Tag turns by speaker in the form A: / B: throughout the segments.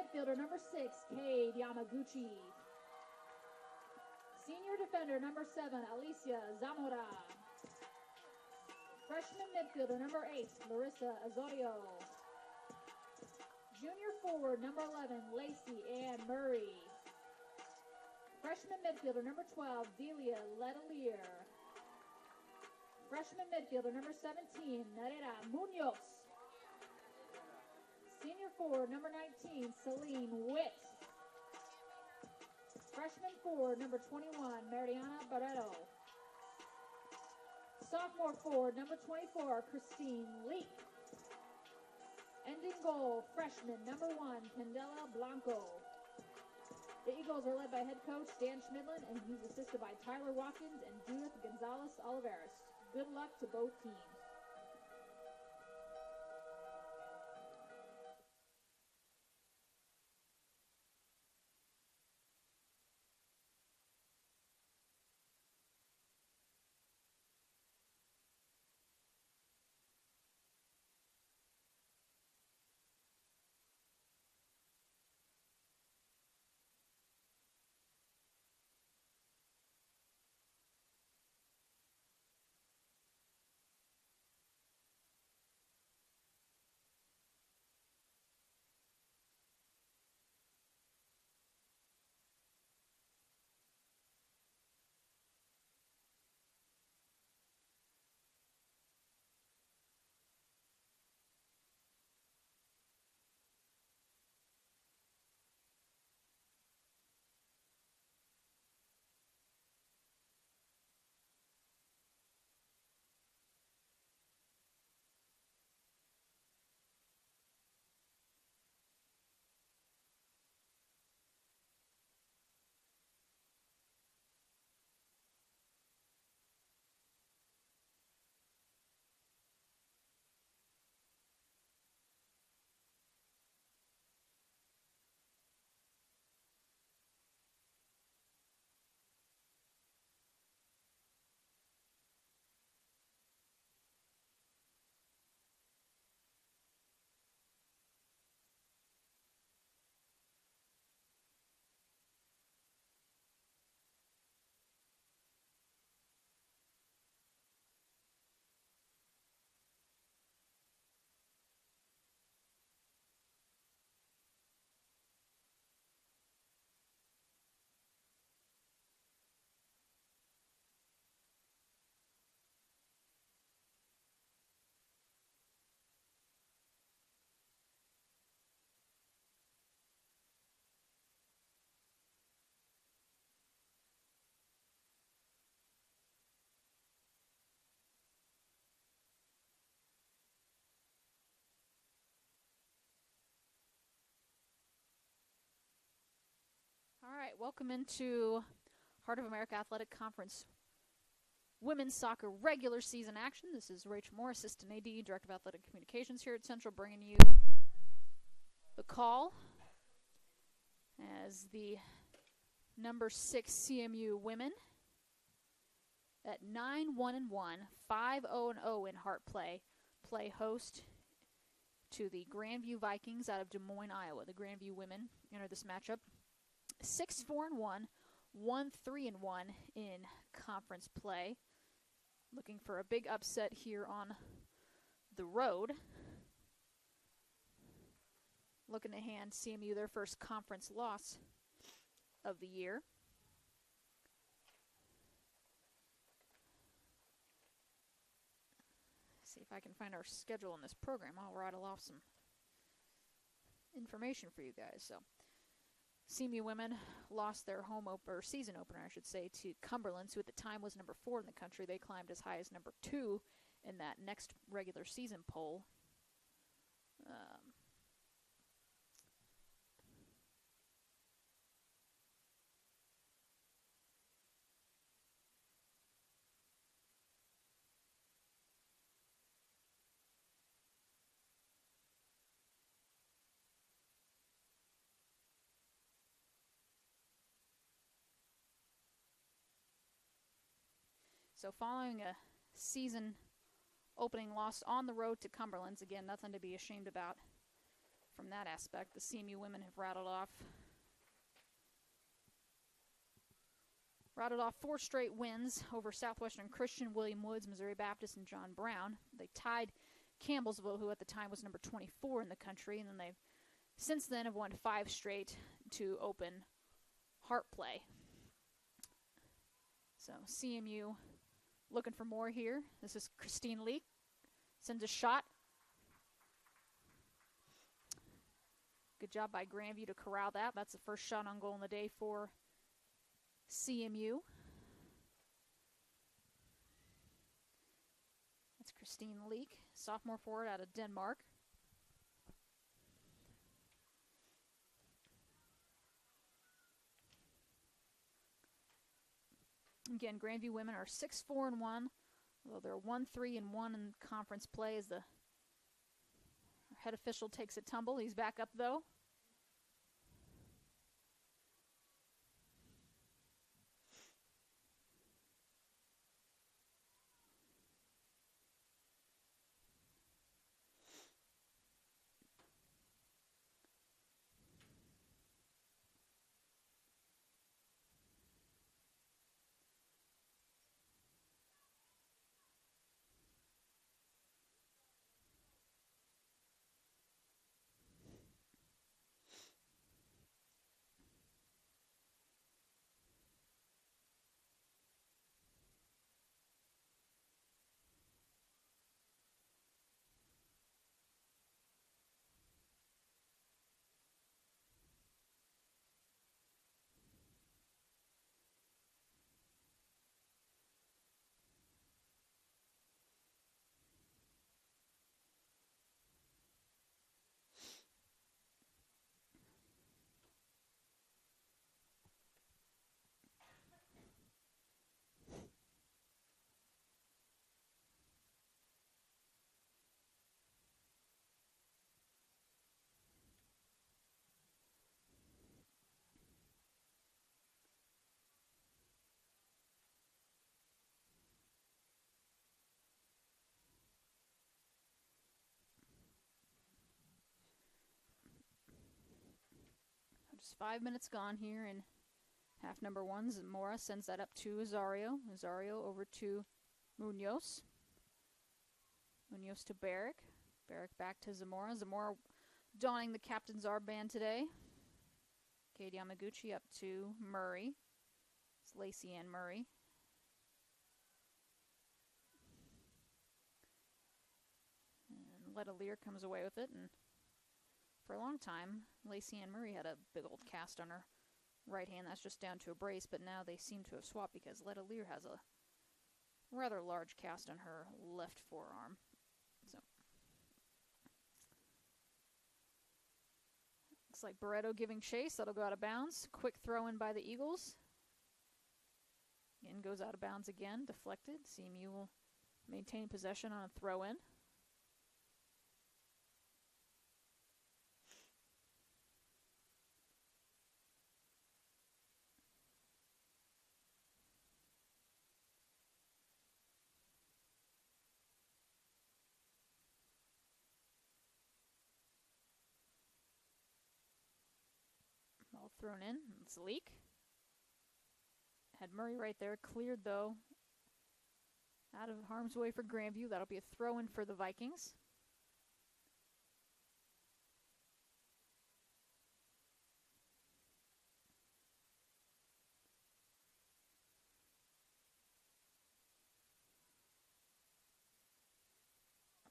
A: midfielder, number 6, Kade Yamaguchi. Senior defender, number 7, Alicia Zamora. Freshman midfielder, number 8, Larissa Azorio. Junior forward, number 11, Lacey Ann Murray. Freshman midfielder, number 12, Delia Letelier. Freshman midfielder, number 17, Narera Munoz. Senior forward, number 19, Celine Witt. Freshman forward, number 21, Mariana Barreto. Sophomore forward, number 24, Christine Lee. Ending goal, freshman, number 1, Candela Blanco. The Eagles are led by head coach Dan Schmidlin, and he's assisted by Tyler Watkins and Judith Gonzalez Oliveras. Good luck to both teams. All right, welcome into Heart of America Athletic Conference Women's Soccer regular season action. This is Rachel Moore, Assistant AD, Director of Athletic Communications here at Central, bringing you the call as the number 6 CMU women at 9-1-1, 5-0-0 in Heart play host to the Grandview Vikings out of Des Moines, Iowa. The Grandview women enter this matchup 6-4-1, 1-3-1 in conference play. Looking for a big upset here on the road. Looking to hand CMU their first conference loss of the year. See if I can find our schedule in this program. I'll rattle off some information for you guys. So, CMU women lost their season opener, I should say, to Cumberland, who at the time was number 4 in the country. They climbed as high as number 2 in that next regular season poll. So following a season opening loss on the road to Cumberland's, again, nothing to be ashamed about from that aspect. The CMU women have rattled off 4 straight wins over Southwestern Christian, William Woods, Missouri Baptist, and John Brown. They tied Campbellsville, who at the time was number 24 in the country, and then they've since then have won 5 straight to open Hart play. So CMU looking for more here. This is Christine Leak. Sends a shot. Good job by Grandview to corral that. That's the first shot on goal in the day for CMU. That's Christine Leak, sophomore forward out of Denmark. Again, Grandview women are 6-4-1, although they're 1-3-1 in conference play as the head official takes a tumble. He's back up, though. Just 5 minutes gone here in half number 1. Zamora sends that up to Azario. Azario over to Munoz. Munoz to Barrick. Barrick back to Zamora. Zamora donning the captain's armband today. Katie Yamaguchi up to Murray. It's Lacey Ann Murray. And Letta Lear comes away with it, and for a long time, Lacey Ann Murray had a big old cast on her right hand. That's just down to a brace, but now they seem to have swapped because Letta Lear has a rather large cast on her left forearm. So looks like Barreto giving chase. That'll go out of bounds. Quick throw in by the Eagles. Again, goes out of bounds again. Deflected. CMU will maintain possession on a throw in. Ball thrown in. It's Leak. Had Murray right there. Cleared, though, out of harm's way for Grandview. That'll be a throw in for the Vikings.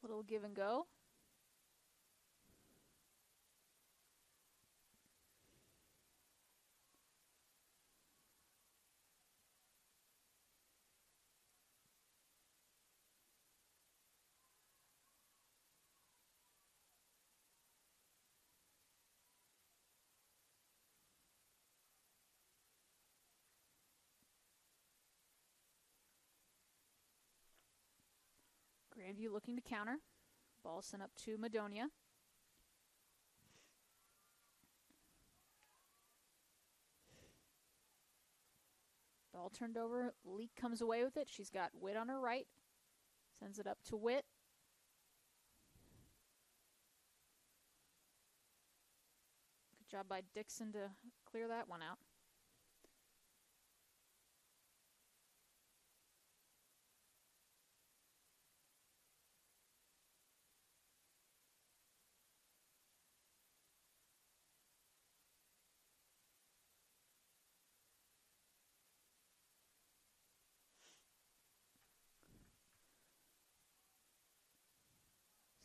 A: A little give and go. Grandview looking to counter. Ball sent up to Madonia. Ball turned over. Leak comes away with it. She's got Witt on her right. Sends it up to Witt. Job by Dixon to clear that one out.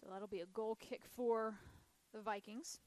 A: So that'll be a goal kick for the Vikings.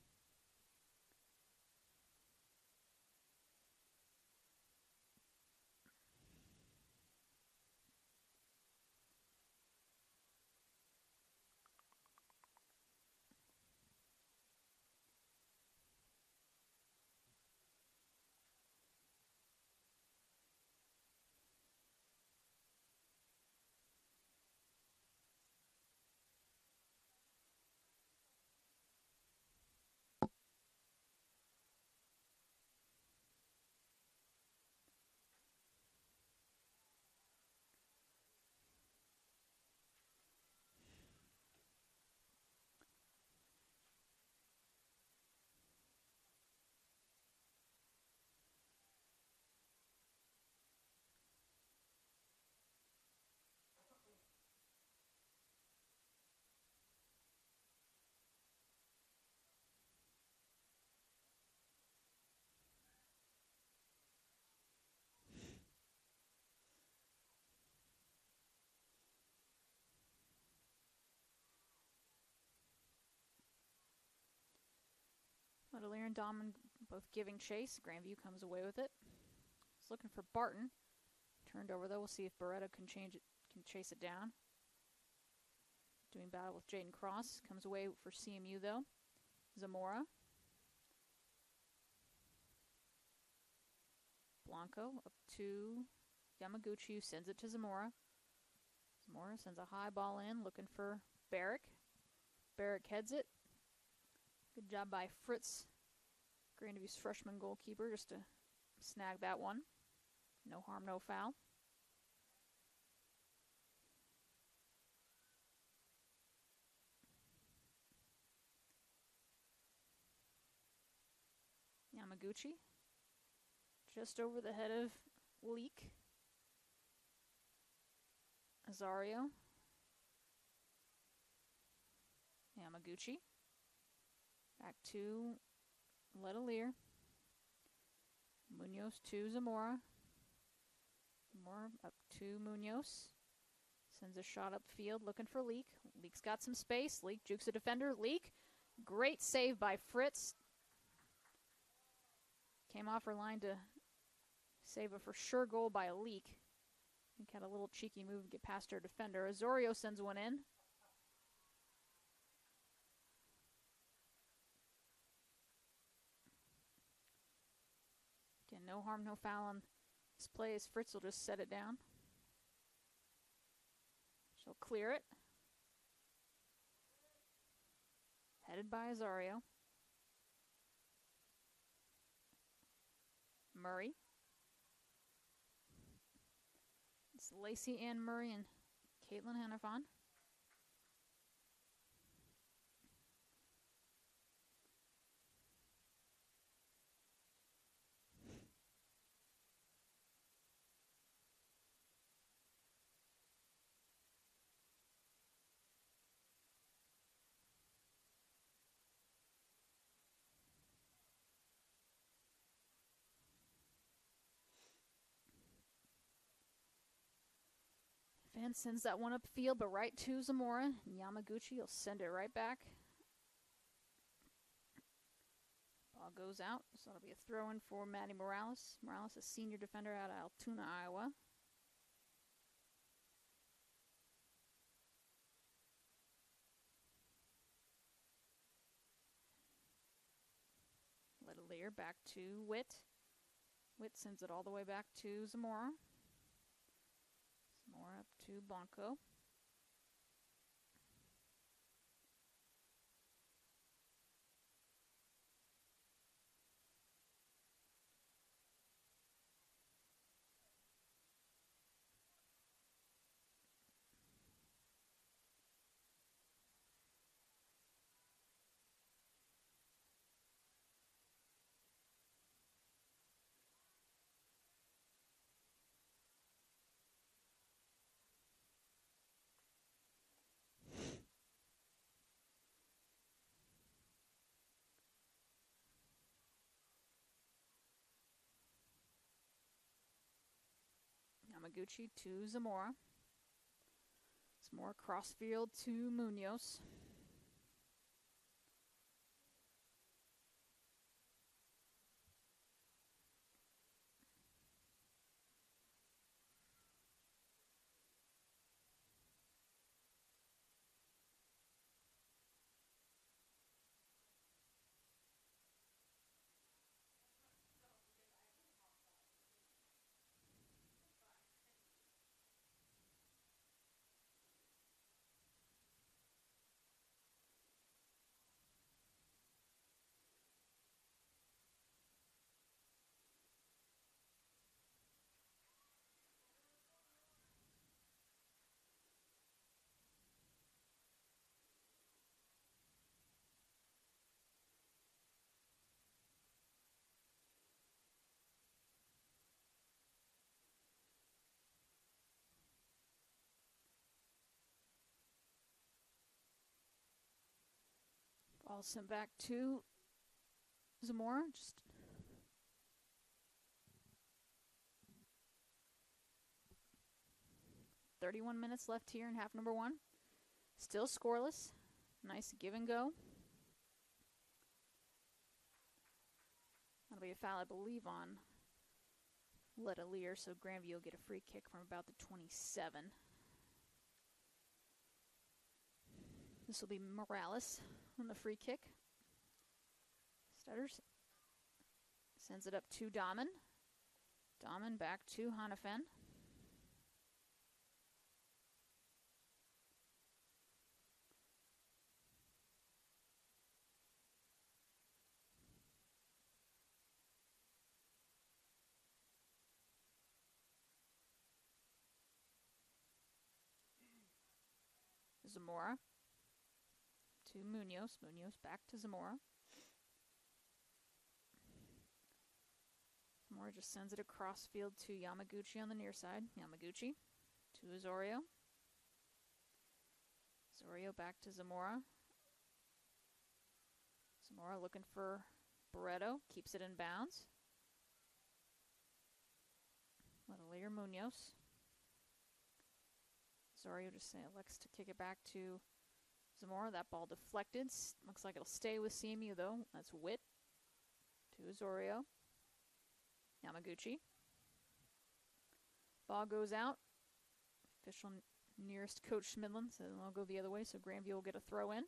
A: Letelier and Dahman both giving chase. Grandview comes away with it. He's looking for Barton. Turned over though. We'll see if Beretta can chase it down. Doing battle with Jaden Cross. Comes away for CMU though. Zamora. Blanco up to Yamaguchi, who sends it to Zamora. Zamora sends a high ball in, looking for Barrick. Barrick heads it. Good job by Fritz, Grandview's freshman goalkeeper, just to snag that one. No harm, no foul. Yamaguchi, just over the head of Leak. Azario. Yamaguchi. Back to Letelier. Munoz to Zamora. Zamora up to Munoz. Sends a shot upfield looking for Leak. Leak's got some space. Leak jukes a defender. Leak. Great save by Fritz. Came off her line to save a for sure goal by Leak. I think had a little cheeky move to get past her defender. Azario sends one in. Again, no harm, no foul on this play as Fritz will just set it down. She'll clear it. Headed by Azario. Murray. It's Lacey Ann Murray and Caitlin Hannafon. Van sends that one upfield, but right to Zamora. Yamaguchi will send it right back. Ball goes out, so that'll be a throw-in for Maddie Morales. Morales, a senior defender out of Altoona, Iowa. Letelier back to Witt. Witt sends it all the way back to Zamora. More up to Blanco. Yamaguchi to Zamora. Zamora crossfield to Munoz. Ball sent back to Zamora. Just 31 minutes left here in half number one. Still scoreless. Nice give and go. That'll be a foul, I believe, on Letelier, so Grandview will get a free kick from about the 27. This will be Morales on the free kick. Stutters. Sends it up to Dahmen. Dahmen back to Hanafen. Zamora to Munoz. Munoz back to Zamora. Zamora just sends it across field to Yamaguchi on the near side. Yamaguchi to Osorio. Osorio back to Zamora. Zamora looking for Barreto. Keeps it in bounds. Letelier Munoz. Osorio just elects to kick it back to Zamora. That ball deflected. Looks like it'll stay with CMU, though. That's Witt to Osorio. Yamaguchi. Ball goes out. Official nearest Coach Schmidlin says I'll go the other way, so Grandview will get a throw in.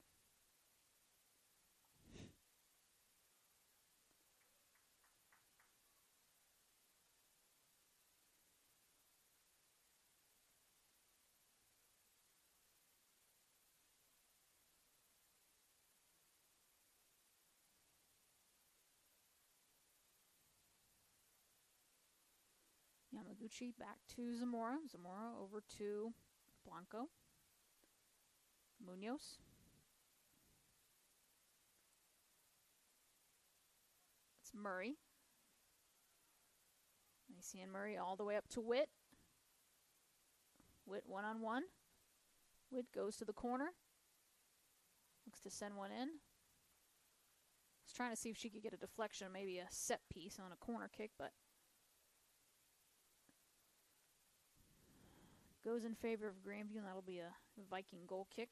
A: Yamaguchi back to Zamora. Zamora over to Blanco. Munoz. It's Murray. Macy and Murray all the way up to Witt. Witt one-on-one. Witt goes to the corner. Looks to send one in. Was trying to see if she could get a deflection, maybe a set piece on a corner kick, but goes in favor of Grandview, and that'll be a Viking goal kick.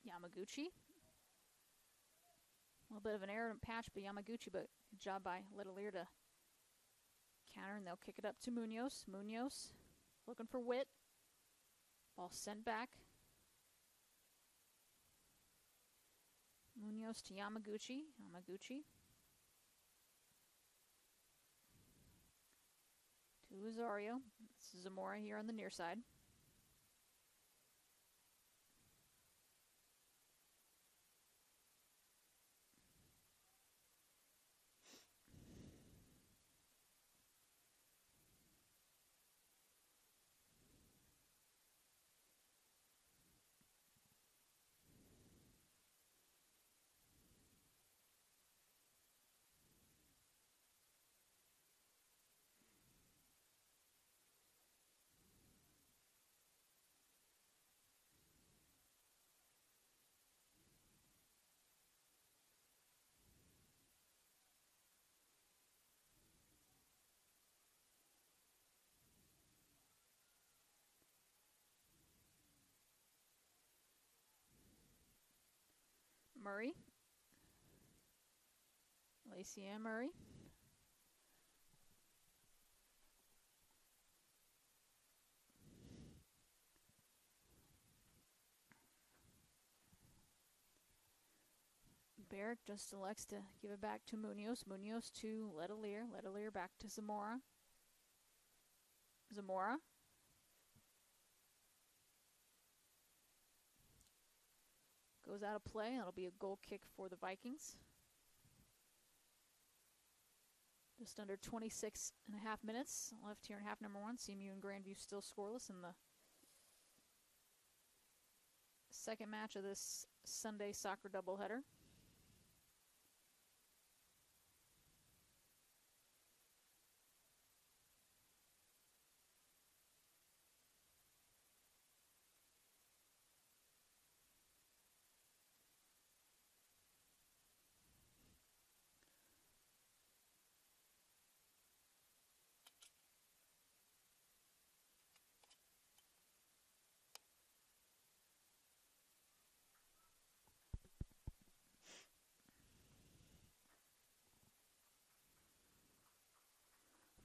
A: Yamaguchi. A little bit of an error and patch by Yamaguchi, but good job by Letelier to counter, and they'll kick it up to Munoz. Munoz looking for Witt. Ball sent back. Munoz to Yamaguchi. Yamaguchi to Osorio. This is Zamora here on the near side. Murray. Lacey Ann Murray. Barrick just elects to give it back to Munoz. Munoz to Letelier. Letelier back to Zamora. Zamora. Goes out of play. That'll be a goal kick for the Vikings. Just under 26 and a half minutes left here in half number one. CMU and Grandview still scoreless in the second match of this Sunday soccer doubleheader.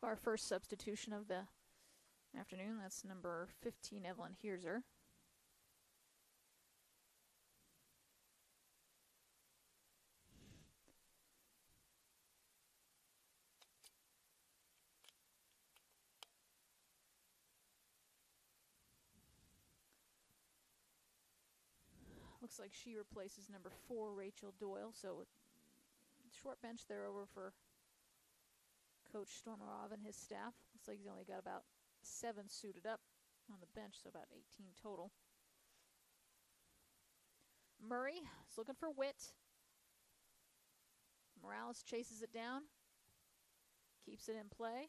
A: Our first substitution of the afternoon, that's number 15, Evelyn Heerser. Looks like she replaces number 4, Rachel Doyle, so short bench there over for Coach Stormarov and his staff. Looks like he's only got about 7 suited up on the bench, so about 18 total. Murray is looking for Witt. Morales chases it down. Keeps it in play.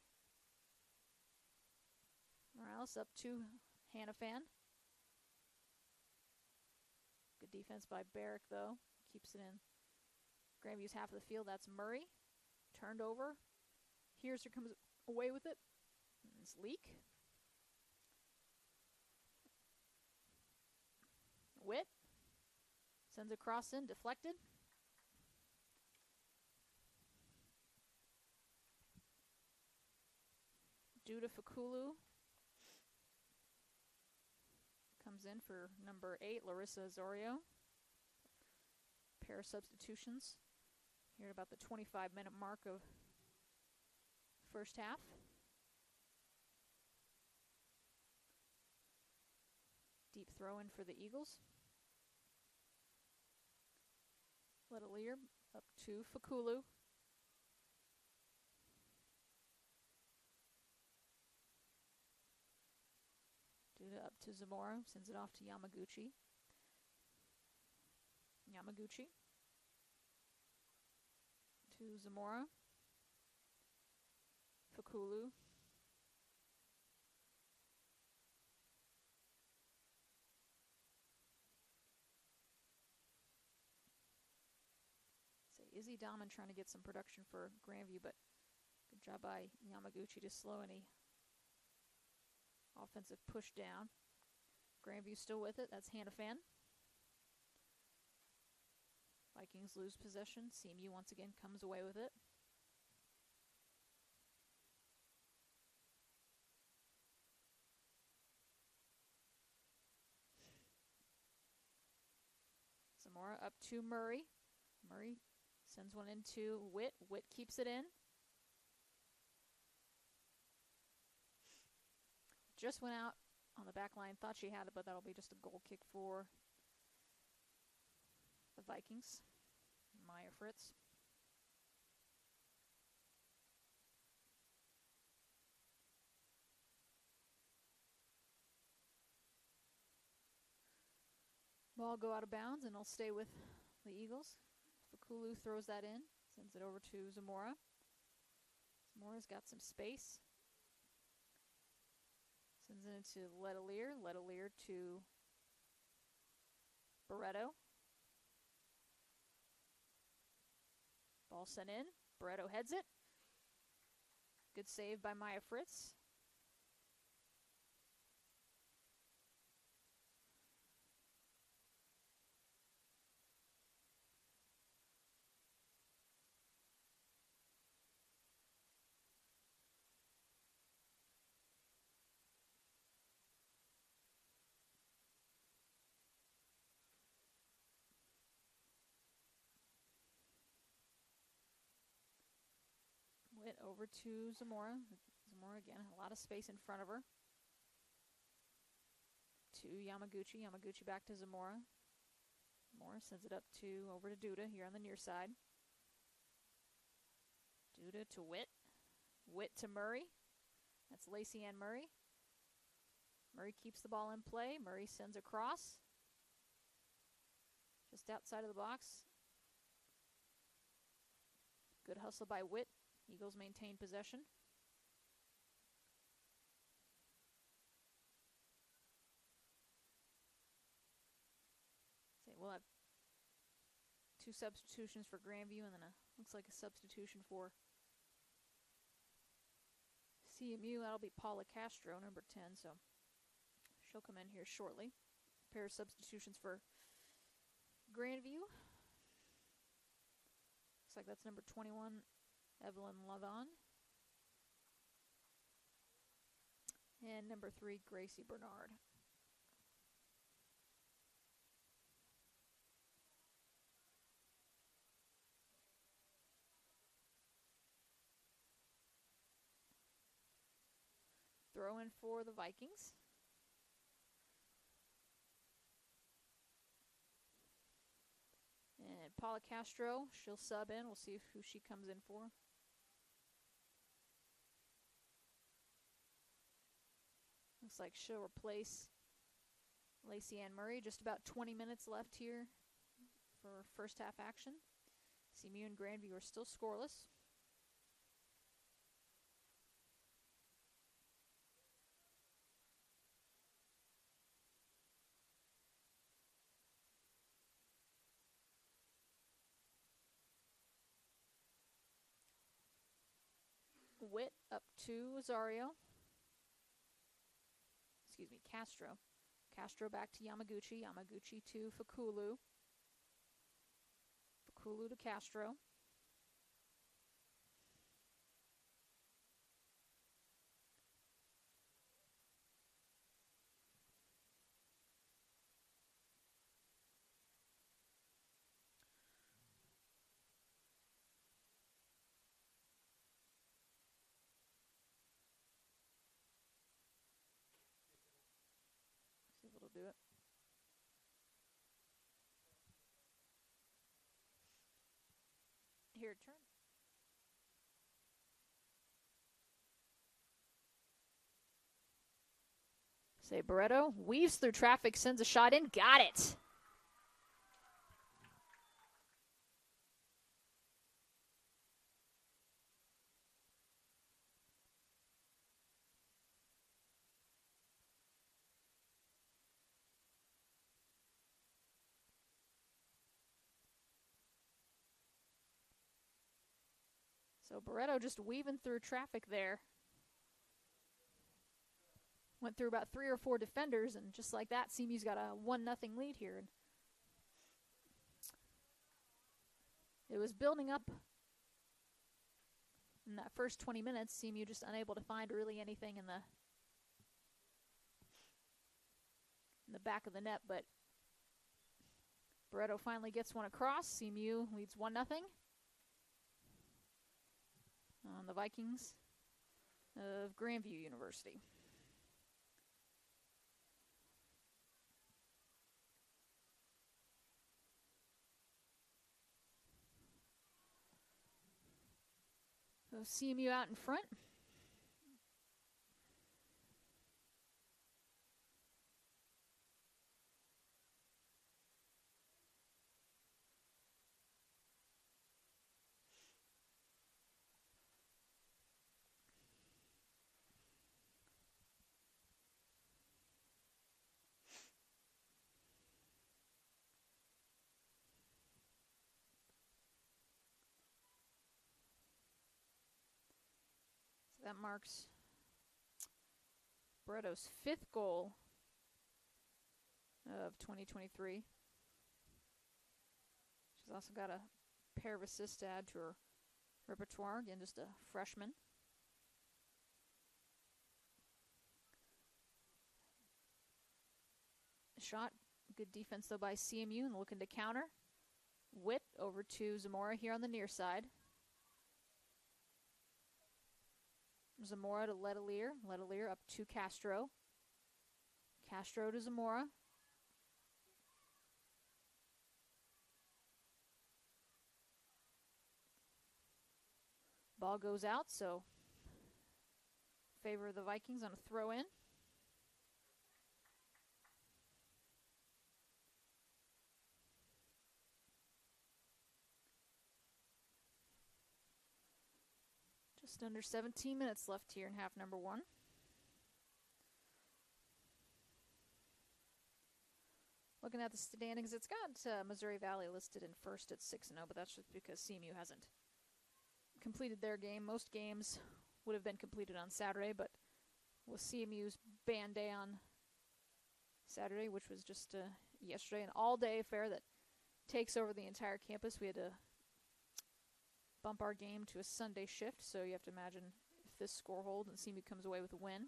A: Morales up to Hannafan. Good defense by Barrick, though. Keeps it in Grandview's half of the field. That's Murray. Turned over. Heerser comes away with it. It's Leak. Witt. Sends a cross in. Deflected. Duda Fakulu comes in for number 8, Larissa Azorio. Pair of substitutions here at about the 25-minute mark of first half. Deep throw in for the Eagles. Letelier up to Fakulu. Duda up to Zamora, sends it off to Yamaguchi. Yamaguchi to Zamora. Fakulu. Say Izzy Dahman trying to get some production for Grandview, but good job by Yamaguchi to slow any offensive push down. Grandview still with it. That's Hannafan. Vikings lose possession. CMU once again comes away with it. Zamora up to Murray. Murray sends one into Witt. Witt keeps it in. Just went out on the back line. Thought she had it, but that'll be just a goal kick for the Vikings. Maya Fritz. Ball go out of bounds, and it'll stay with the Eagles. Fakulu throws that in, sends it over to Zamora. Zamora's got some space. Sends it into Letelier. Letelier to Barreto. Ball sent in. Barreto heads it. Good save by Maya Fritz. over to Zamora. Zamora again, a lot of space in front of her. To Yamaguchi. Yamaguchi back to Zamora. Zamora sends it up to over to Duda here on the near side. Duda to Witt. Witt to Murray. That's Lacey Ann Murray. Murray keeps the ball in play. Murray sends across. Just outside of the box. Good hustle by Witt. Eagles maintain possession. So we'll have 2 substitutions for Grandview, and then looks like a substitution for CMU. That'll be Paula Castro, number 10, so she'll come in here shortly. A pair of substitutions for Grandview. Looks like that's number 21, Evelyn Lavon. And number 3, Gracie Bernard. Throw in for the Vikings. And Paula Castro, she'll sub in. We'll see who she comes in for. Looks like she'll replace Lacey Ann Murray. Just about 20 minutes left here for first half action. CMU and Grandview are still scoreless. Witt up to Azario. Excuse me, Castro. Castro back to Yamaguchi. Yamaguchi to Fakulu. Fakulu to Castro. See if it'll do it. Here, turn. Say Barreto weaves through traffic, sends a shot in, got it. So Barreto just weaving through traffic there. Went through about 3 or 4 defenders, and just like that, CMU's got a 1-0 lead here. And it was building up in that first 20 minutes. CMU just unable to find really anything in the back of the net, but Barreto finally gets one across. CMU leads 1-0 on the Vikings of Grandview University. So CMU out in front. That marks Barreto's 5th goal of 2023. She's also got a pair of assists to add to her repertoire. Again, just a freshman. Shot. Good defense, though, by CMU, and looking to counter. Witt over to Zamora here on the near side. Zamora to Letelier. Letelier up to Castro. Castro to Zamora. Ball goes out, so favor of the Vikings on a throw in. Just under 17 minutes left here in half number 1. Looking at the standings, it's got Missouri Valley listed in first at 6-0, but that's just because CMU hasn't completed their game. Most games would have been completed on Saturday, but with CMU's band day on Saturday, which was just yesterday, an all-day affair that takes over the entire campus, we had to bump our game to a Sunday shift, so you have to imagine if this score holds and CMU comes away with a win,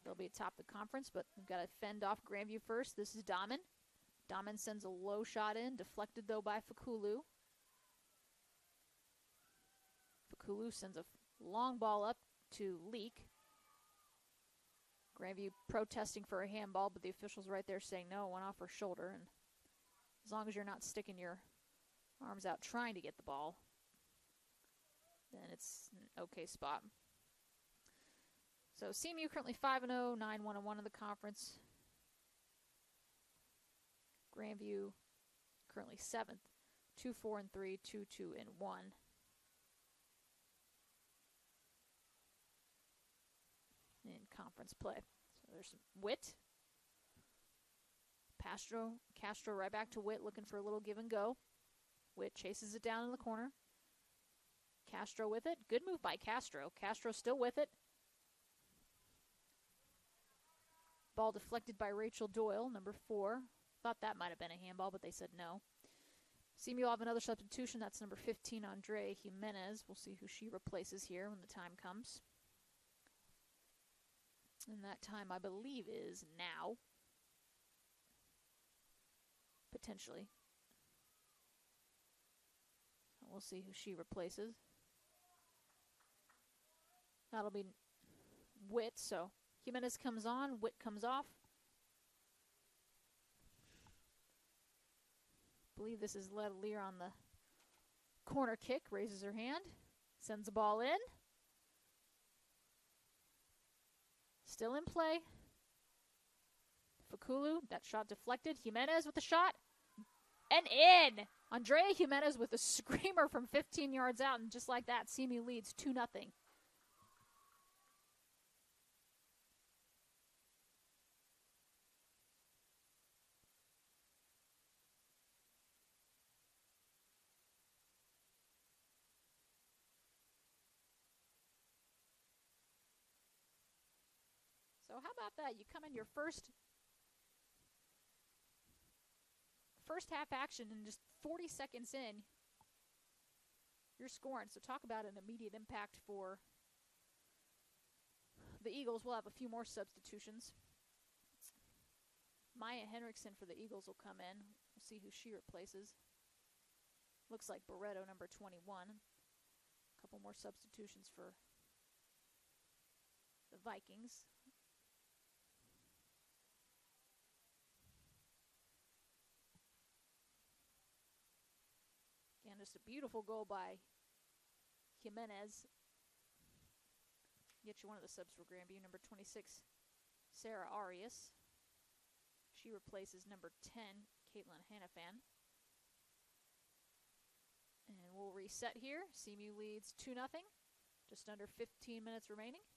A: they'll be atop the conference, but we've got to fend off Grandview first. This is Dahman. Dahman sends a low shot in, deflected though by Fakulu. Fakulu sends a long ball up to Leak. Grandview protesting for a handball, but the official's right there saying no, it went off her shoulder, and as long as you're not sticking your arms out trying to get the ball, then it's an okay spot. So CMU currently 5-0, 9-1-1 in the conference. Grandview currently 7th, 2-4-3, 2-2-1 in conference play. So there's some Witt. Castro right back to Witt, looking for a little give and go. Witt chases it down in the corner. Castro with it. Good move by Castro. Castro still with it. Ball deflected by Rachel Doyle, number 4. Thought that might have been a handball, but they said no. CMU will have another substitution. That's number 15, Andrea Jimenez. We'll see who she replaces here when the time comes. And that time, I believe, is now. Potentially. We'll see who she replaces. That'll be Witt, so Jimenez comes on, Witt comes off. I believe this is Letelier on the corner kick, raises her hand, sends the ball in. Still in play. Fakulu, that shot deflected. Jimenez with the shot. And in! Andrea Jimenez with a screamer from 15 yards out, and just like that, CMU leads 2-0. So how about that? You come in your first half action and just 40 seconds in, you're scoring. So talk about an immediate impact for the Eagles. We'll have a few more substitutions. Maya Henriksen for the Eagles will come in. We'll see who she replaces. Looks like Barreto, number 21. A couple more substitutions for the Vikings. Again, just a beautiful goal by Jimenez. Get you one of the subs for Grandview, number 26, Sarah Arias. She replaces number 10, Caitlin Hannafan. And we'll reset here. CMU leads 2-0. Just under 15 minutes remaining.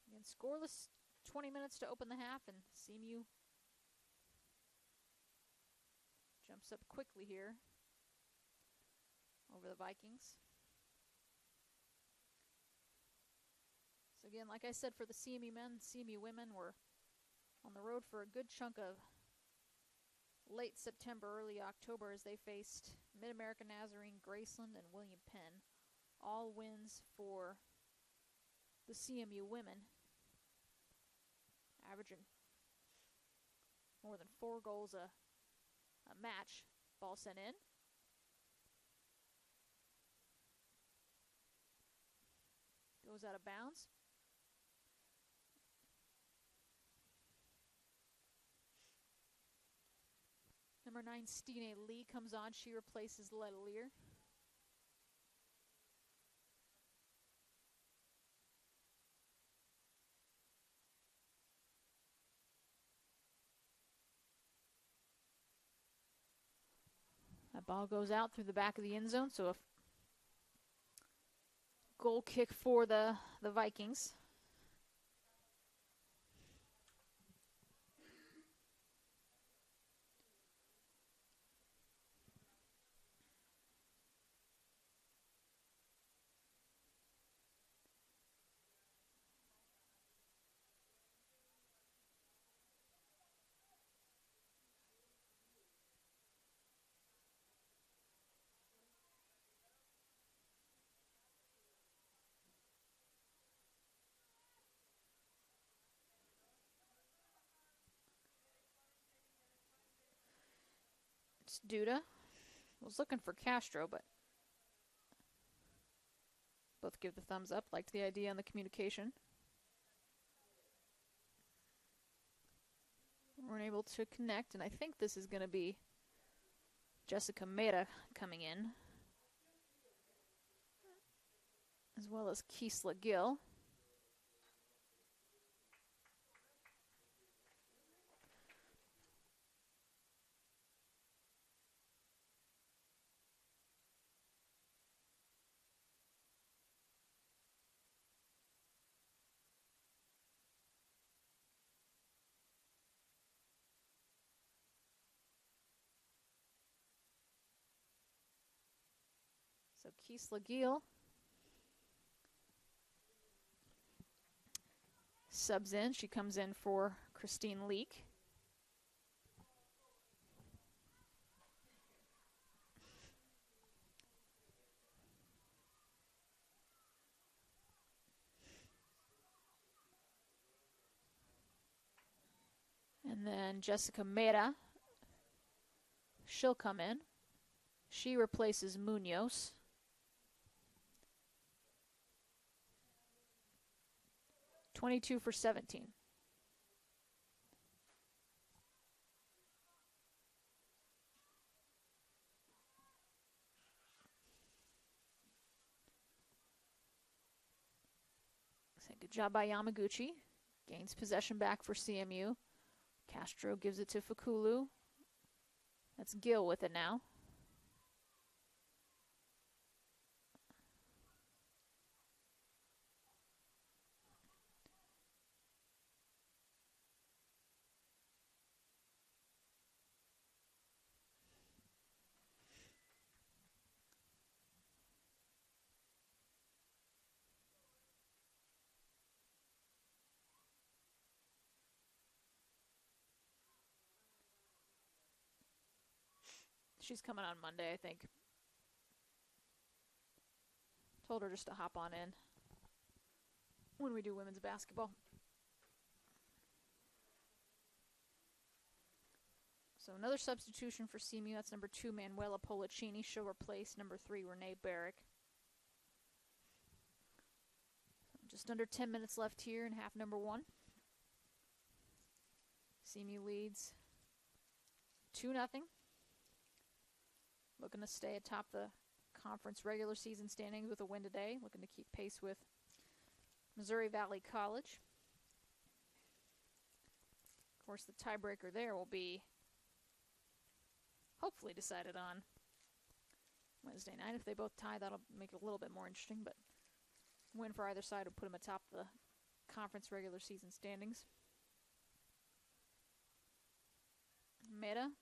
A: Again, scoreless, 20 minutes to open the half, and CMU jumps up quickly here over the Vikings. So again, like I said, for the CMU men, CMU women were on the road for a good chunk of late September, early October as they faced Mid-America Nazarene, Graceland, and William Penn. All wins for the CMU women, averaging more than 4 goals a match. Ball sent in. goes out of bounds. Number 9, Stine Lee comes on. She replaces Letelier. That ball goes out through the back of the end zone, so a goal kick for the Vikings. It's Duda. I was looking for Castro, but both give the thumbs up. Liked the idea on the communication. We're able to connect, and I think this is going to be Jessica Mera coming in, as well as Keesla Gill. So Keesla Gill subs in. She comes in for Christine Leak. And then Jessica Mera, she'll come in. She replaces Munoz. $22 for 17. Good job by Yamaguchi. Gains possession back for CMU. Castro gives it to Fakulu. That's Gill with it now. She's coming on Monday, I think. Told her just to hop on in when we do women's basketball. So another substitution for CMU. That's number 2, Manuela Pollicini. She'll replace number 3, Renee Barrick. Just under 10 minutes left here in half number 1. CMU leads 2-0. Looking to stay atop the conference regular season standings with a win today. Looking to keep pace with Missouri Valley College. Of course, the tiebreaker there will be hopefully decided on Wednesday night. If they both tie, that'll make it a little bit more interesting, but win for either side will put them atop the conference regular season standings. Meta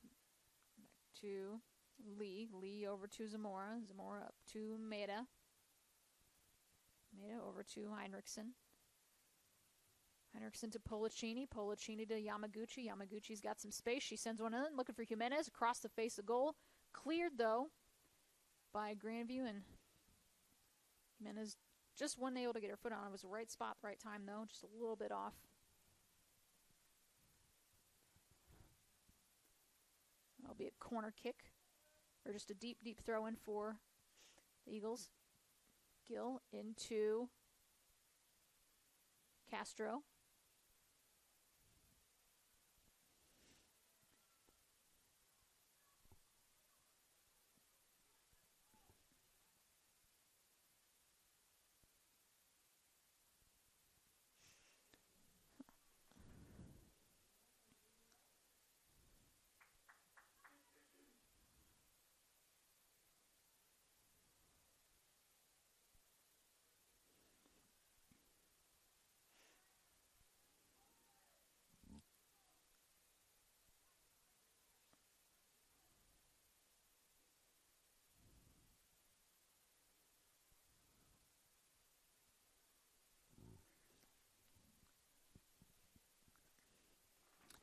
A: back to Lee. Lee over to Zamora. Zamora up to Meta. Meta over to Heinrichsen. Heinrichsen to Pollicini. Pollicini to Yamaguchi. Yamaguchi's got some space. She sends one in. Looking for Jimenez across the face of goal. Cleared, though, by Grandview. And Jimenez just wasn't able to get her foot on. It was the right spot, right time, though. Just a little bit off. That'll be a corner kick. Or just a deep, deep throw in for the Eagles. Gill into Castro.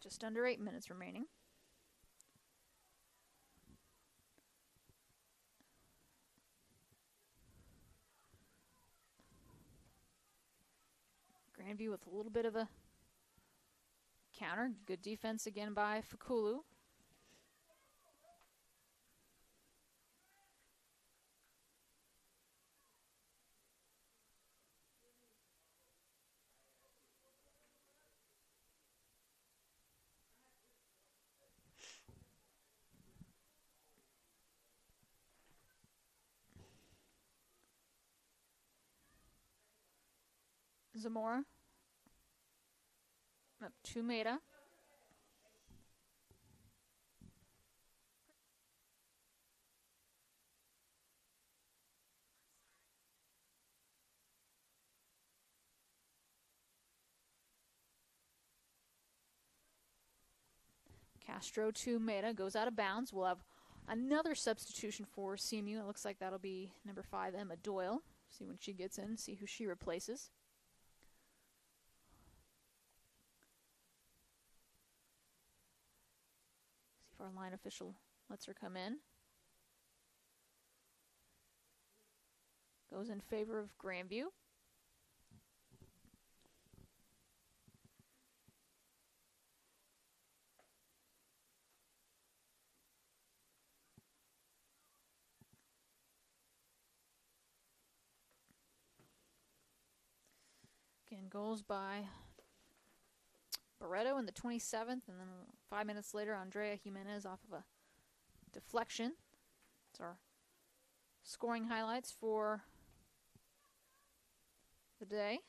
A: Just under 8 minutes remaining. Grandview with a little bit of a counter. Good defense again by Fakulu. Zamora. Up to Maeda. Castro to Maeda. Goes out of bounds. We'll have another substitution for CMU. It looks like that'll be number 5, Emma Doyle. See when she gets in, see who she replaces. See if our line official lets her come in. Goes in favor of Grandview. Again, goals by Barreto in the 27th, and then 5 minutes later, Andrea Jimenez off of a deflection. That's our scoring highlights for the day.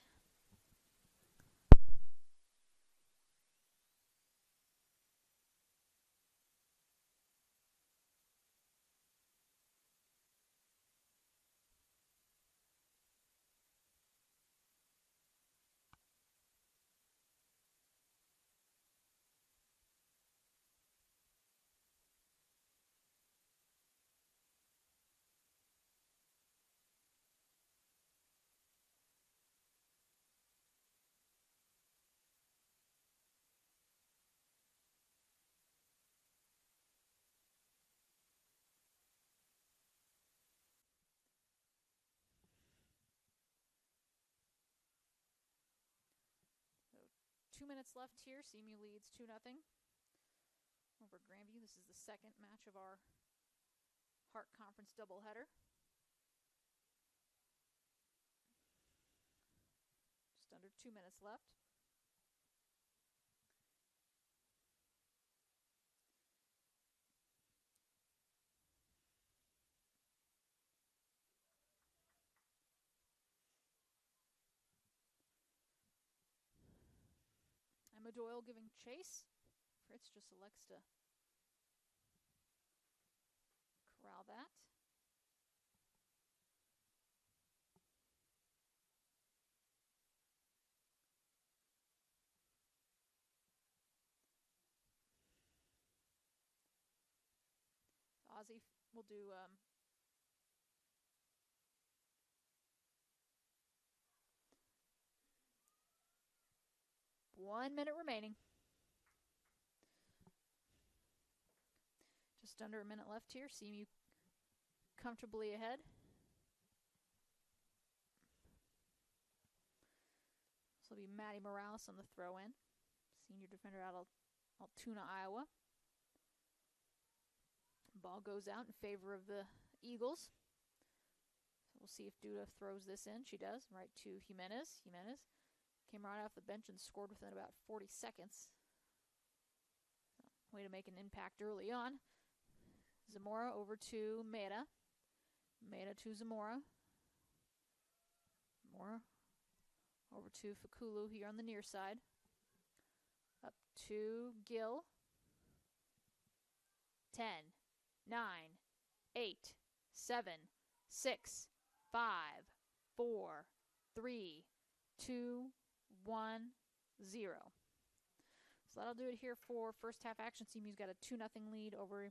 A: So 2 minutes left here. CMU leads 2-0 over Grandview. This is the second match of our Hart Conference doubleheader. Just under 2 minutes left. Emma Doyle giving chase. Fritz just elects to corral that. Ozzy will do 1 minute remaining. Just under a minute left here. CMU comfortably ahead. This will be Maddie Morales on the throw-in. Senior defender out of Altoona, Iowa. Ball goes out in favor of the Eagles. So we'll see if Duda throws this in. She does. Right to Jimenez. Jimenez Came right off the bench and scored within about 40 seconds. Way to make an impact early on. Zamora over to Maeda. Maeda to Zamora. Zamora over to Fakulu here on the near side. Up to Gill. 10, 9, 8, 7, 6, 5, 4, 3, 2, 1, 0. So that'll do it here for first half action. CMU's got a 2-0 lead over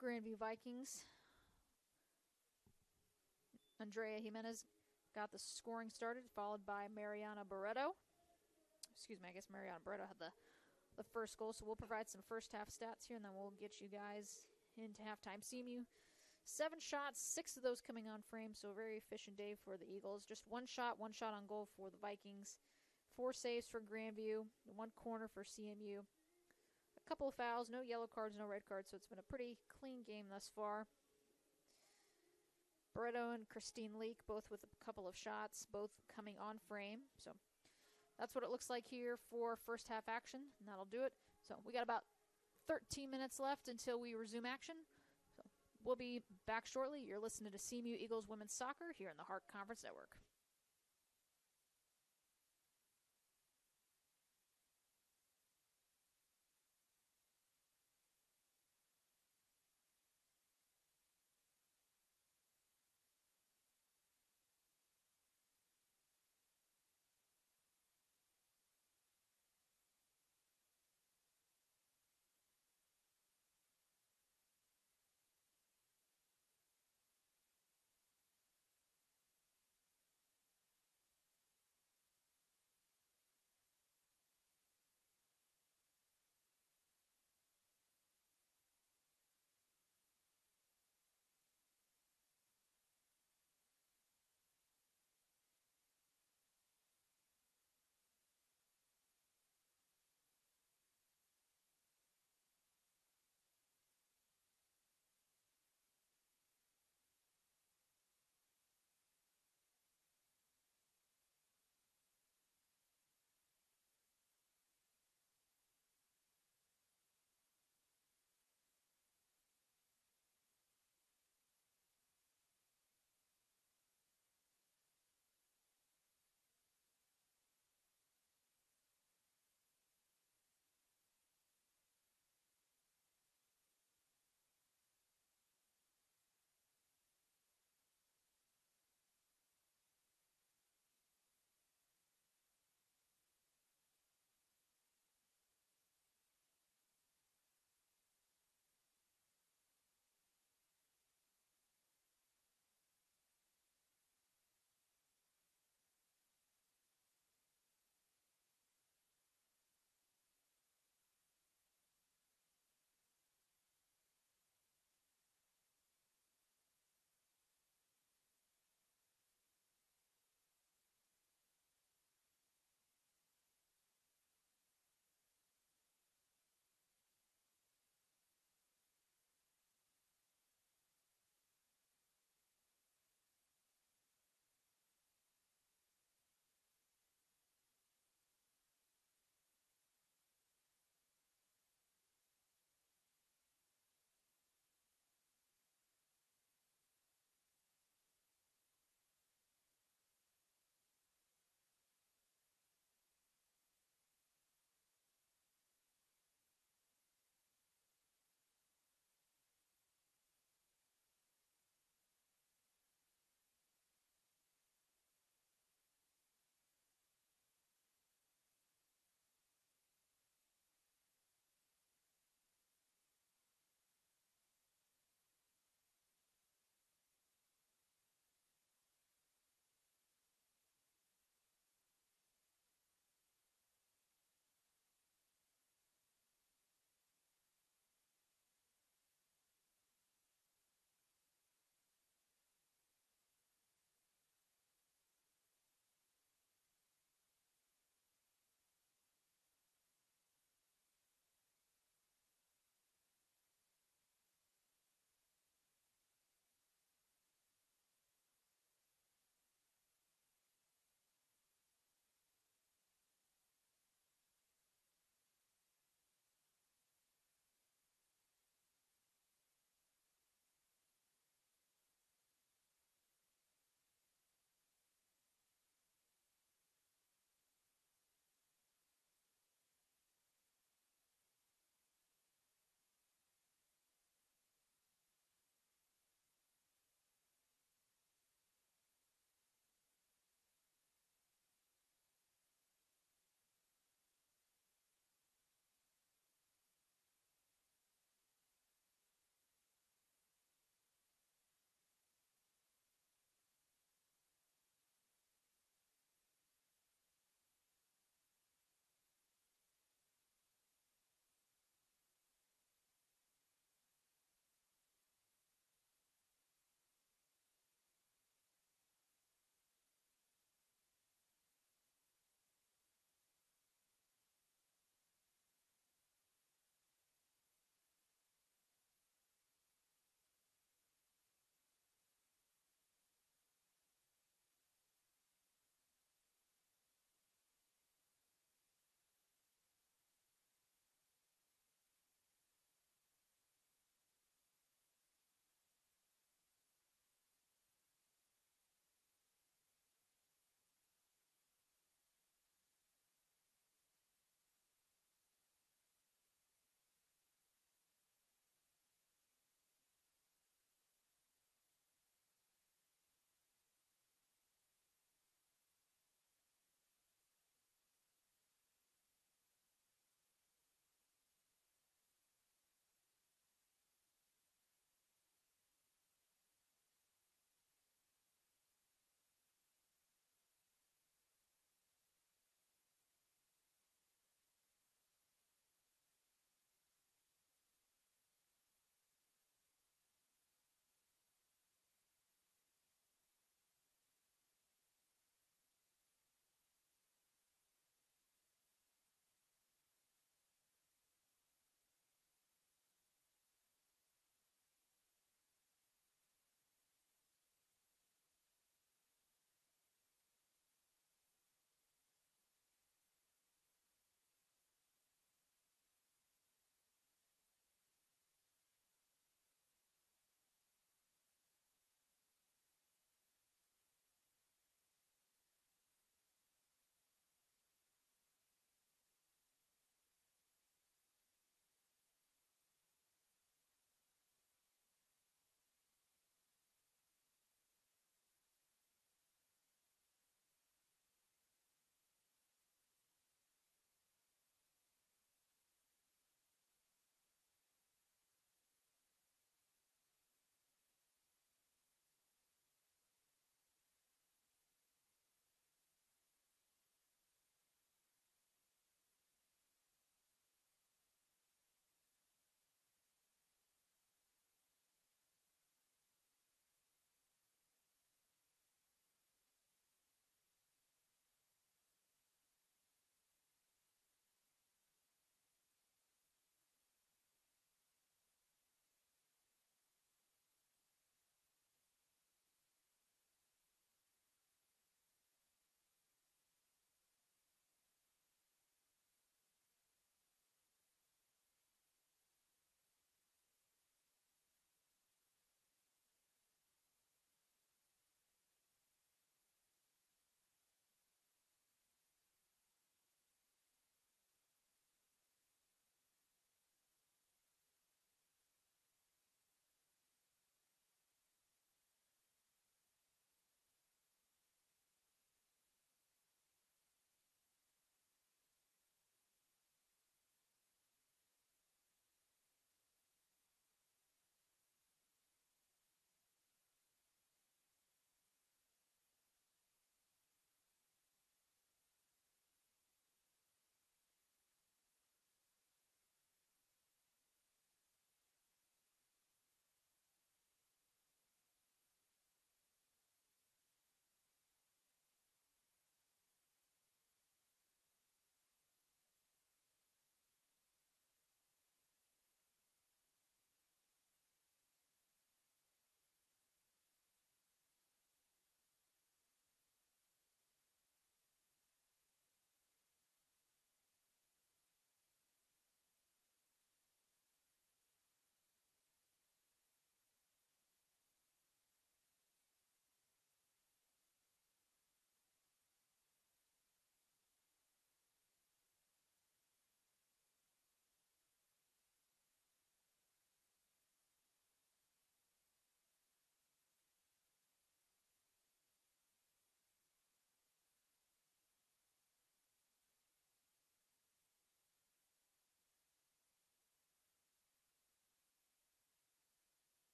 A: Grandview Vikings. Andrea Jimenez got the scoring started, followed by Mariana Barreto. Excuse me, I guess Mariana Barreto had the first goal. So we'll provide some first half stats here, and then we'll get you guys into halftime. CMU, 7 shots, 6 of those coming on frame, so a very efficient day for the Eagles. Just one shot on goal for the Vikings. 4 saves for Grandview, 1 corner for CMU. A couple of fouls, no yellow cards, no red cards, so it's been a pretty clean game thus far. Barreto and Christine Leak both with a couple of shots, both coming on frame. So that's what it looks like here for first half action, and that'll do it. So we got about 13 minutes left until we resume action. So we'll be back shortly. You're listening to CMU Eagles Women's Soccer here in the Hart Conference Network.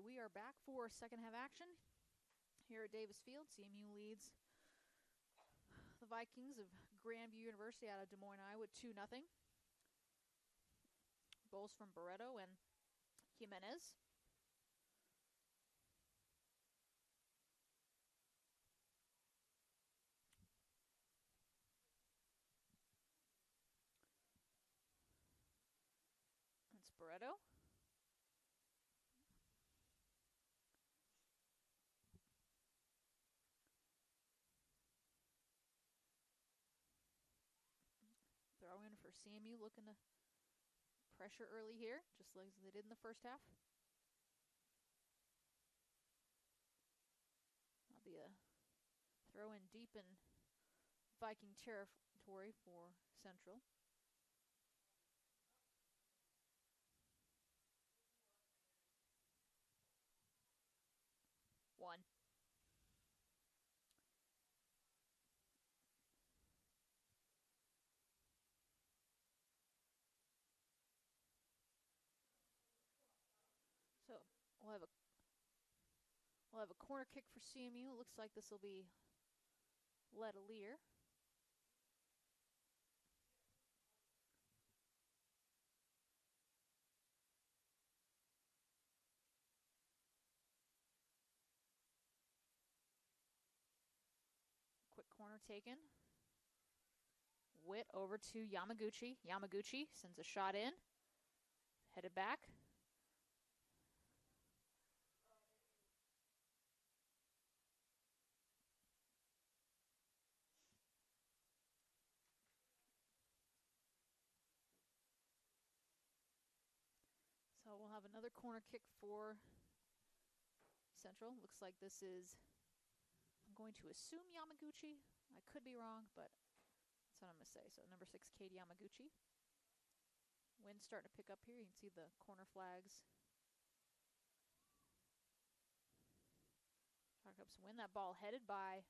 A: we are back for second half action here at Davis Field. CMU leads the Vikings of Grandview University out of Des Moines, Iowa, 2-0. Goals from Barreto and Jimenez. That's Barreto. Throw in for CMU, looking to pressure early here, just like they did in the first half. That'll be a throw in deep in Viking territory for Central. One. So we'll have a corner kick for CMU. It looks like this will be Letelier. Quick corner taken. Witt over to Yamaguchi. Yamaguchi sends a shot in. Headed back. So we'll have another corner kick for Central. Looks like this is, I'm going to assume Yamaguchi. I could be wrong, but that's what I'm going to say. So number 6, Katie Yamaguchi. Wind's starting to pick up here. You can see the corner flags. Cup's win. That ball headed by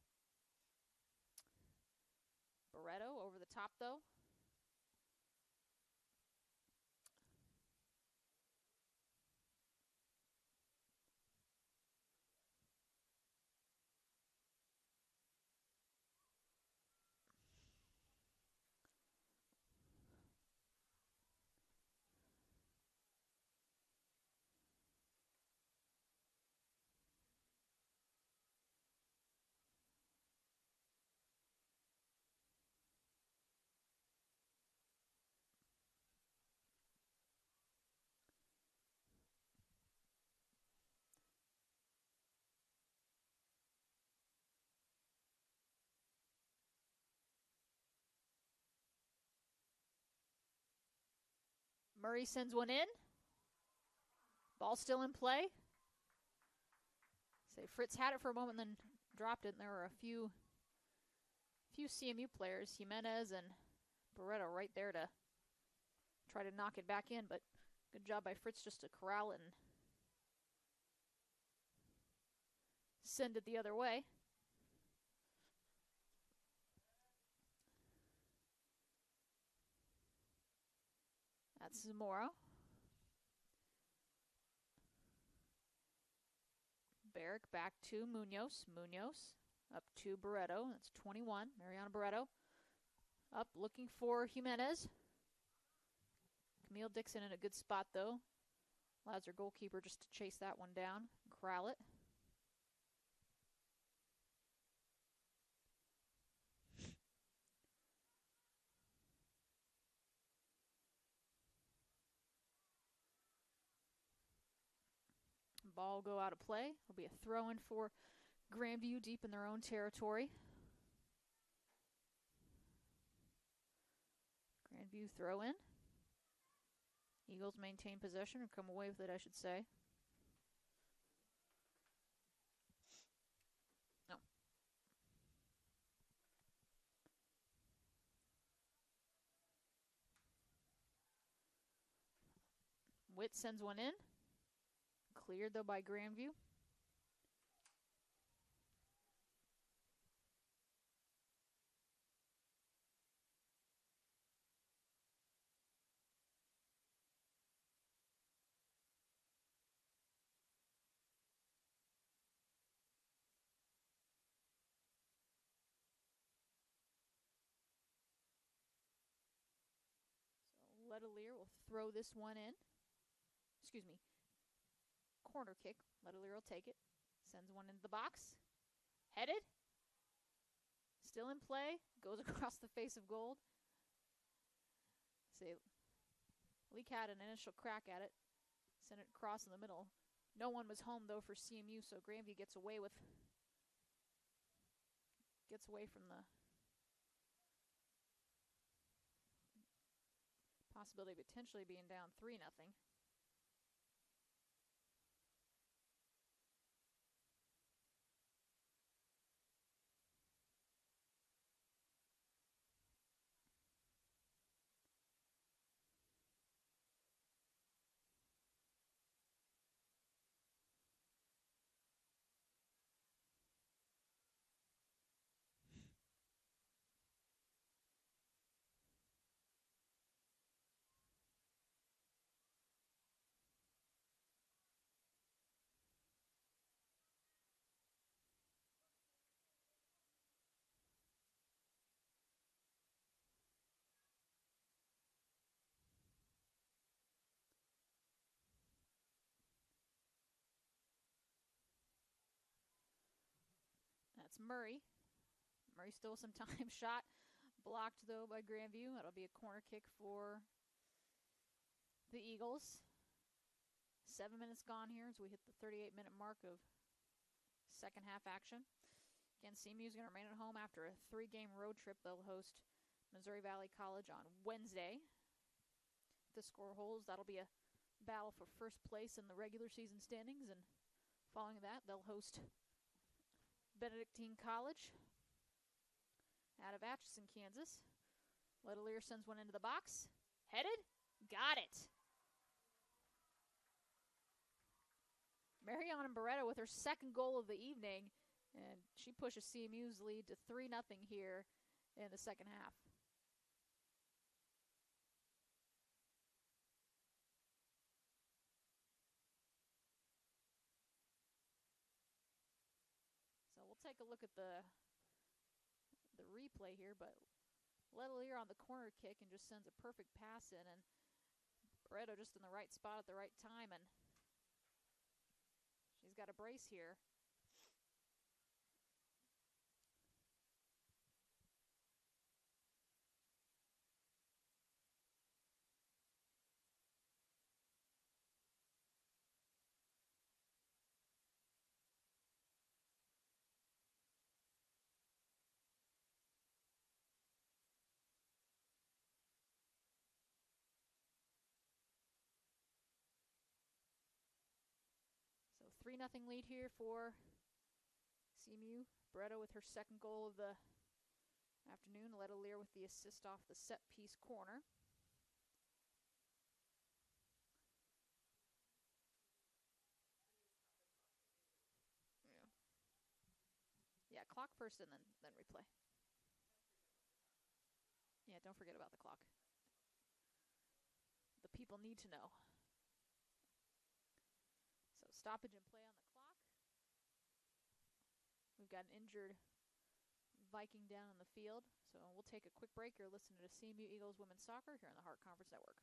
A: Barreto over the top, though. Murray sends one in. Ball still in play. Say Fritz had it for a moment and then dropped it, and there were a few CMU players, Jimenez and Barreto, right there to try to knock it back in, but good job by Fritz just to corral it and send it the other way. That's Zamora. Barrick back to Munoz. Munoz up to Barreto. That's 21. Mariana Barreto. Up looking for Jimenez. Camille Dixon in a good spot, though. Allows her goalkeeper just to chase that one down and corral it. Ball go out of play. It'll be a throw-in for Grandview deep in their own territory. Grandview throw-in. Eagles maintain possession, or come away with it, I should say. No. Witt sends one in. Cleared, though, by Grandview. Letelier will throw this one in. Excuse me. Corner kick. Letelier will take it. Sends one into the box. Headed. Still in play. Goes across the face of gold. See, Leak had an initial crack at it. Sent it across in the middle. No one was home, though, for CMU, so Grandview gets away from the possibility of potentially being down 3-0. That's Murray. Murray stole some time. Shot blocked, though, by Grandview. That'll be a corner kick for the Eagles. 7 minutes gone here as we hit the 38-minute mark of second half action. Again, CMU is going to remain at home after a 3-game road trip. They'll host Missouri Valley College on Wednesday. If the score holds, that'll be a battle for first place in the regular season standings, and following that, they'll host Benedictine College out of Atchison, Kansas. Letelier sends one into the box. Headed. Got it. Mariana Barreto with her second goal of the evening, and she pushes CMU's lead to 3-0 here in the second half. So we'll take a look at the replay here, but Letelier on the corner kick and just sends a perfect pass in, and Barreto just in the right spot at the right time, and she's got a brace here. So 3-0 lead here for CMU. Barreto with her second goal of the afternoon. Letelier with the assist off the set-piece corner. Yeah, clock first and then replay. Yeah, don't forget about the clock. The people need to know. So stoppage and play on the clock. We've got an injured Viking down in the field. So we'll take a quick break. You're listening to CMU Eagles Women's Soccer here on the Hart Conference Network.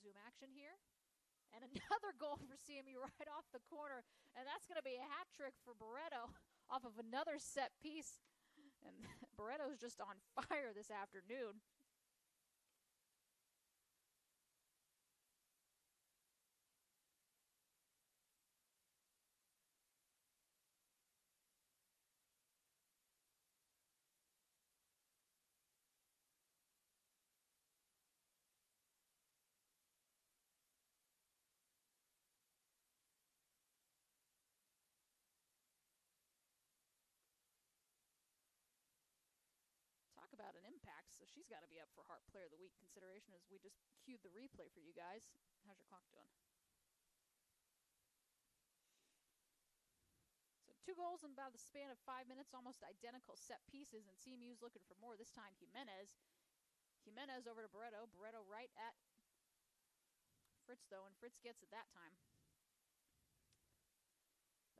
A: zoom action here. And another goal for CMU right off the corner. And that's going to be a hat trick for Barreto off of another set piece. And Barreto's just on fire this afternoon. Talk about an impact. So she's got to be up for Hart Player of the Week consideration as we just cued the replay for you guys. How's your clock doing? So 2 goals in about the span of 5 minutes, almost identical set pieces, and CMU's looking for more. This time Jimenez. Jimenez over to Barreto. Barreto right at Fritz, though, and Fritz gets it that time.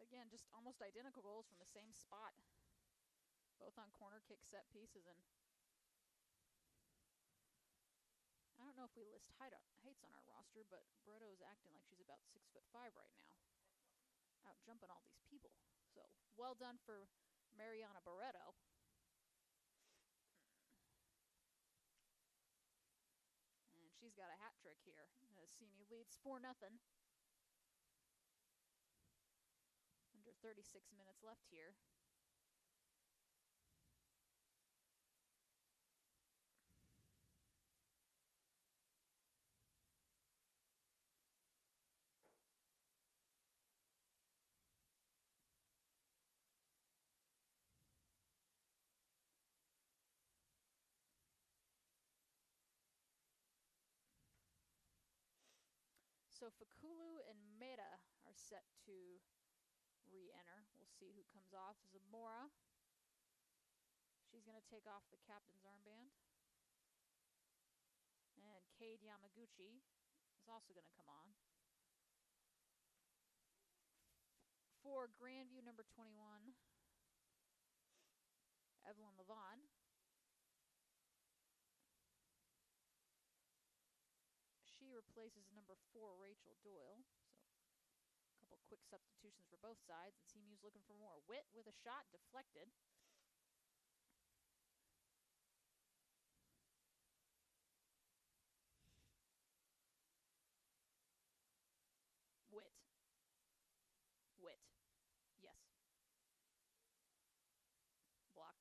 A: Again, just almost identical goals from the same spot. Both on corner kick set pieces, and I don't know if we list heights on our roster, but Barreto is acting like she's about 6'5" right now, out jumping all these people. So well done for Mariana Barreto. And she's got a hat trick here. CMU leads 4-0. Under 36 minutes left here. So Fakulu and Meta are set to re-enter. We'll see who comes off. Zamora. She's going to take off the captain's armband. And Cade Yamaguchi is also going to come on. For Grandview, number 21, Evelyn Levon. She replaces number 4, Rachel Doyle. So a couple quick substitutions for both sides. And CMU's looking for more. Witt with a shot deflected. Witt. Yes. Blocked.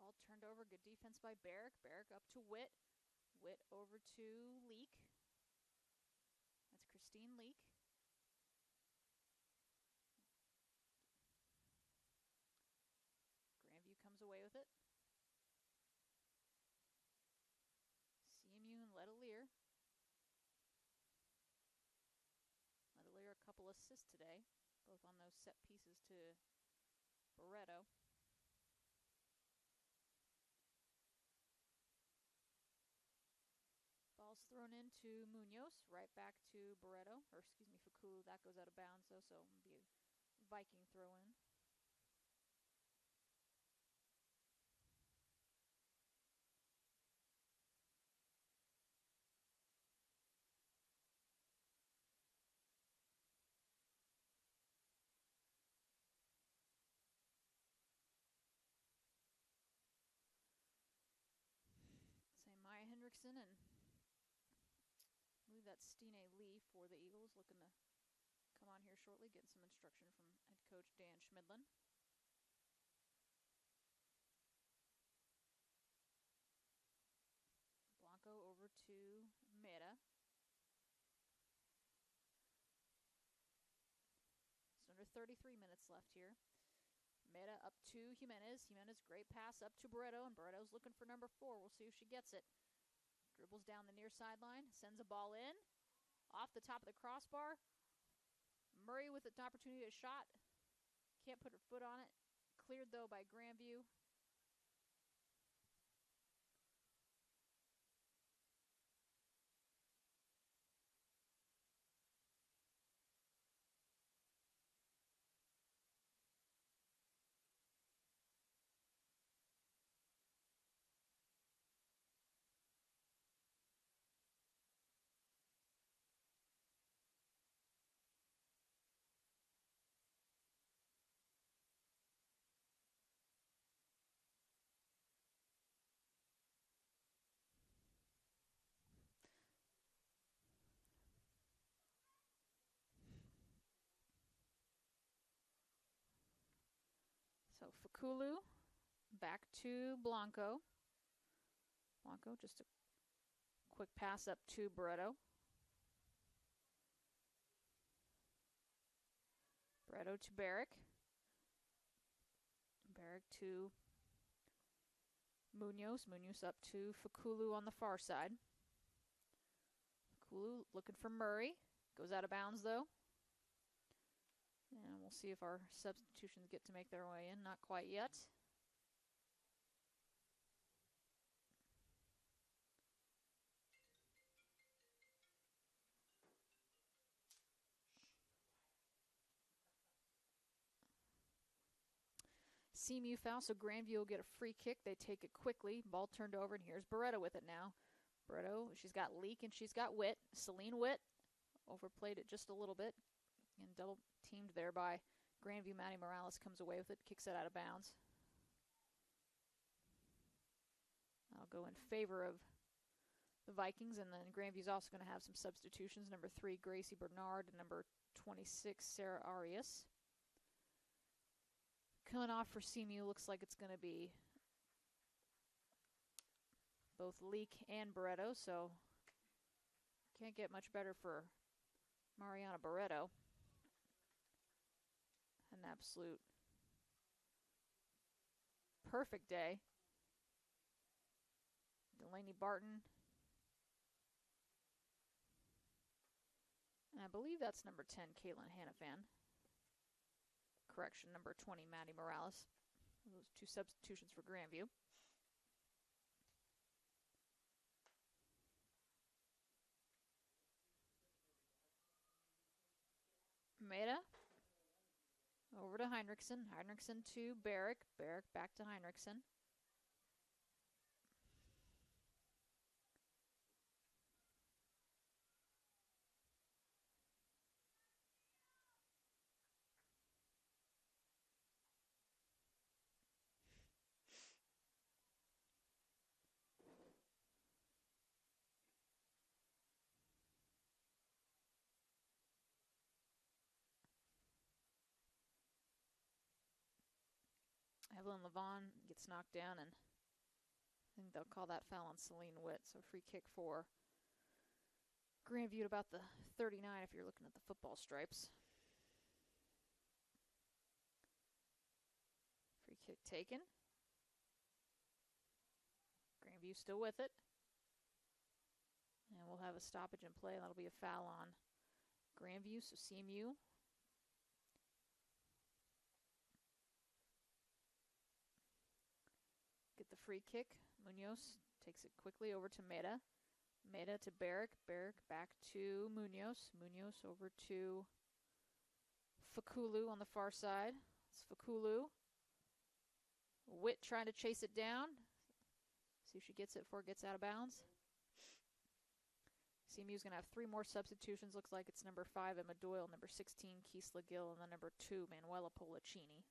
A: Ball turned over. Good defense by Barrick. Barrick up to Witt. Witt over to Leak. That's Christine Leak. Grandview comes away with it. CMU and Letelier. Letelier a couple assists today, both on those set pieces to Barreto. Ball's thrown into Munoz, right back to Barreto, or excuse me, Fakulu. That goes out of bounds, though, so it'll be a Viking throw in. Say Maya Hendrickson, and I believe that's Stine Lee for the Eagles, looking to come on here shortly, getting some instruction from head coach Dan Schmidlin. Blanco over to Meta. It's under 33 minutes left here. Meta up to Jimenez. Jimenez, great pass up to Barreto, and Barreto's looking for number 4. We'll see if she gets it. Dribbles down the near sideline, sends a ball in. Off the top of the crossbar. Murray with an opportunity to shot. Can't put her foot on it. Cleared, though, by Grandview. So Fakulu back to Blanco. Blanco, just a quick pass up to Barreto. Barreto to Barrick. Barrick to Munoz. Munoz up to Fakulu on the far side. Fakulu looking for Murray. Goes out of bounds, though. And we'll see if our substitutions get to make their way in. Not quite yet. CMU foul, so Grandview will get a free kick. They take it quickly. Ball turned over, and here's Barreto with it now. Barreto, she's got Leak and she's got Witt. Celine Witt overplayed it just a little bit and double teamed there by Grandview. Maddie Morales comes away with it, kicks it out of bounds. I'll go in favor of the Vikings, and then Grandview's also going to have some substitutions. Number 3, Gracie Bernard, and number 26, Sarah Arias. Coming off for CMU, looks like it's going to be both Leak and Barreto, so can't get much better for Mariana Barreto. An absolute perfect day. Delaney Barton. And I believe that's number 10, Caitlin Hannafan. Correction, number 20, Maddie Morales. Those 2 substitutions for Grandview. Maeda. Over to Heinrichsen. Heinrichsen to Barrick. Barrick back to Heinrichsen. Evelyn Levon gets knocked down, and I think they'll call that foul on Celine Witt. So free kick for Grandview at about the 39 if you're looking at the football stripes. Free kick taken. Grandview still with it. And we'll have a stoppage in play. That'll be a foul on Grandview, so CMU. Get the free kick. Munoz takes it quickly over to Maeda. Maeda to Barrick. Barrick back to Munoz. Munoz over to Fakulu on the far side. It's Fakulu. Witt trying to chase it down. See if she gets it before it gets out of bounds. CMU's going to have 3 more substitutions. Looks like it's number 5, Emma Doyle, number 16, Keesla Gill, and then number 2, Manuela Polacini.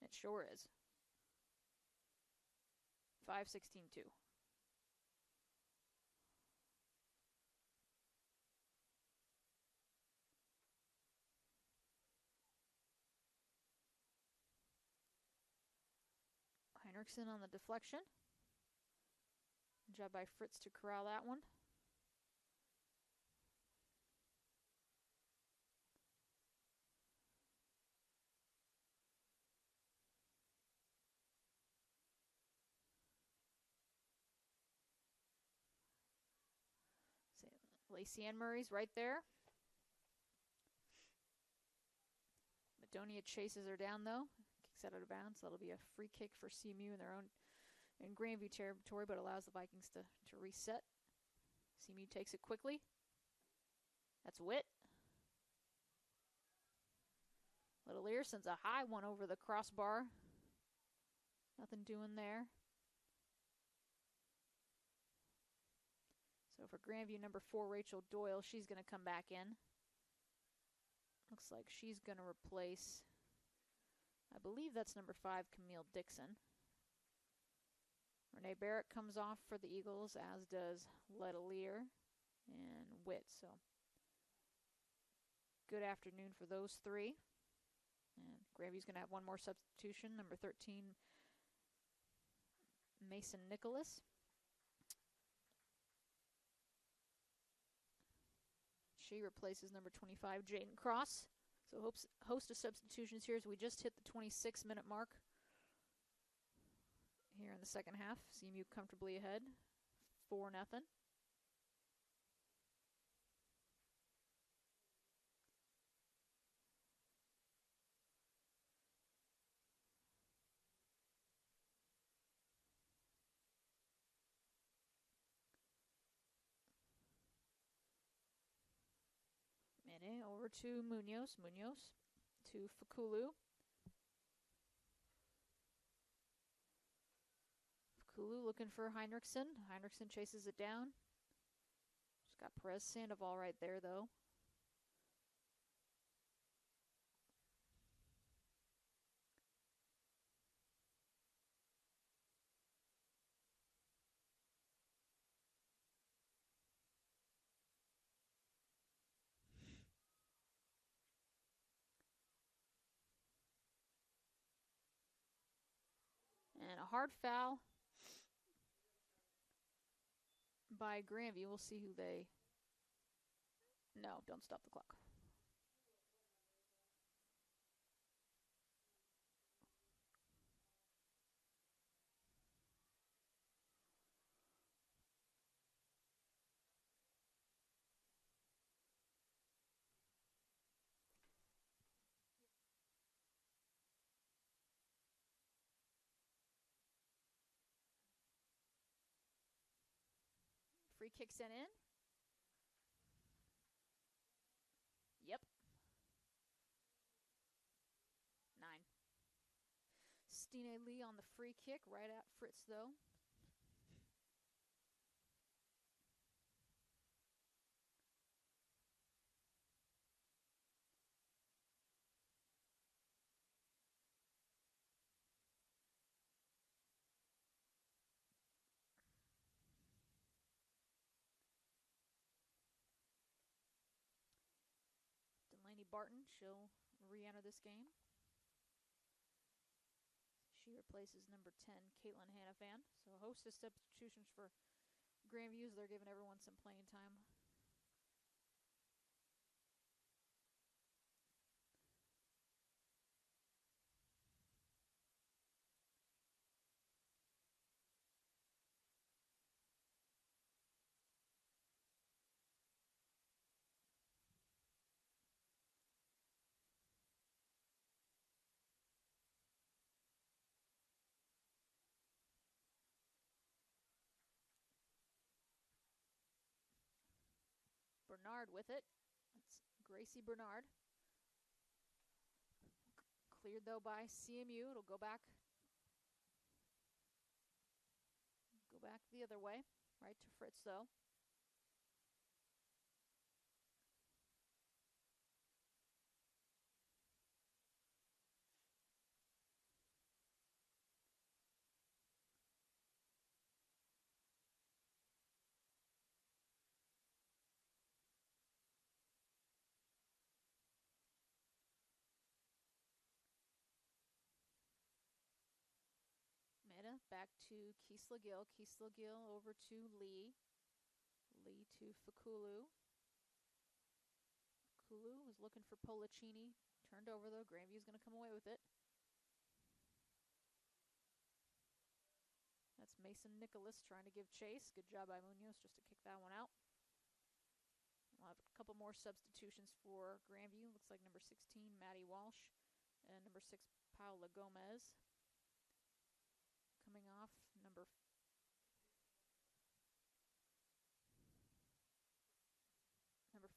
A: It sure is. 5-16-2. Heinrichsen on the deflection. Good job by Fritz to corral that one. Lacey Ann Murray's right there. Madonia chases her down, though. Kicks out of bounds. That'll be a free kick for CMU in their own in Grandview territory, but allows the Vikings to reset. CMU takes it quickly. That's Witt. Littlear sends a high one over the crossbar. Nothing doing there. So for Grandview, number 4, Rachel Doyle, she's going to come back in. Looks like she's going to replace, I believe that's number 5, Camille Dixon. Renee Barrett comes off for the Eagles, as does Letelier and Witt. So good afternoon for those 3. And Grandview's going to have one more substitution, number 13, Mason Nicholas. She replaces number 25, Jaden Cross. So host of substitutions here as we just hit the 26-minute mark here in the second half. CMU comfortably ahead, 4-0. Mene over to Munoz. Munoz to Fakulu. Fakulu looking for Heinrichsen. Heinrichsen chases it down. Just got Perez Sandoval right there, though. And a hard foul by Grandview. We'll see who they... No, don't stop the clock. Free kick sent in. Yep. 9. Stine Lee on the free kick, right at Fritz, though. Delaney Barton, she'll re-enter this game. She replaces number 10, Caitlin Hannafan. So a host of substitutions for Grandview. They're giving everyone some playing time. Bernard with it. That's Gracie Bernard. Cleared, though, by CMU. It'll go back the other way. Right to Fritz, though. Meta back to Keesla Gill. Keesla Gill over to Lee. Lee to Fakulu. Fakulu was looking for Polacini. Turned over, though. Grandview's going to come away with it. That's Mason Nicholas trying to give chase. Good job by Munoz just to kick that one out. more substitutions for Grandview. Looks like number 16, Maddie Walsh, and number 6, Paula Gomez. Coming off, number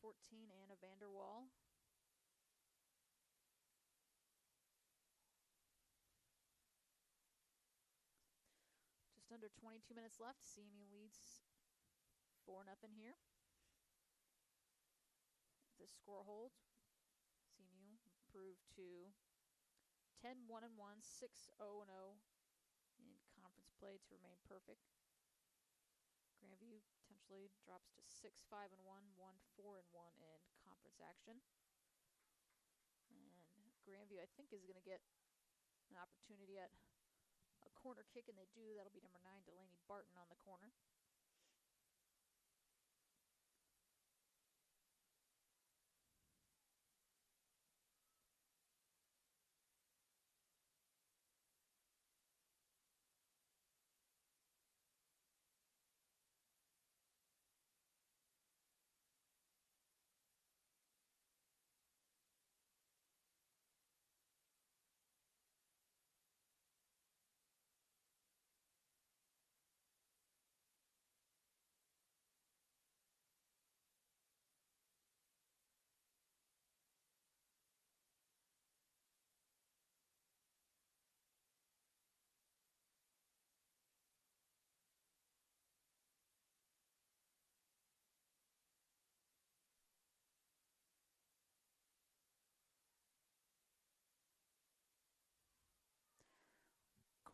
A: 14, Anna Vanderwall. Just under 22 minutes left. CMU leads 4-0 here. If this score holds, CMU improved to 10-1-1, 6-0-0 in conference play to remain perfect. Grandview potentially drops to 6-5-1, 1-4-1 in conference action. And Grandview, I think, is going to get an opportunity at a corner kick, and they do. That'll be number 9, Delaney Barton, on the corner.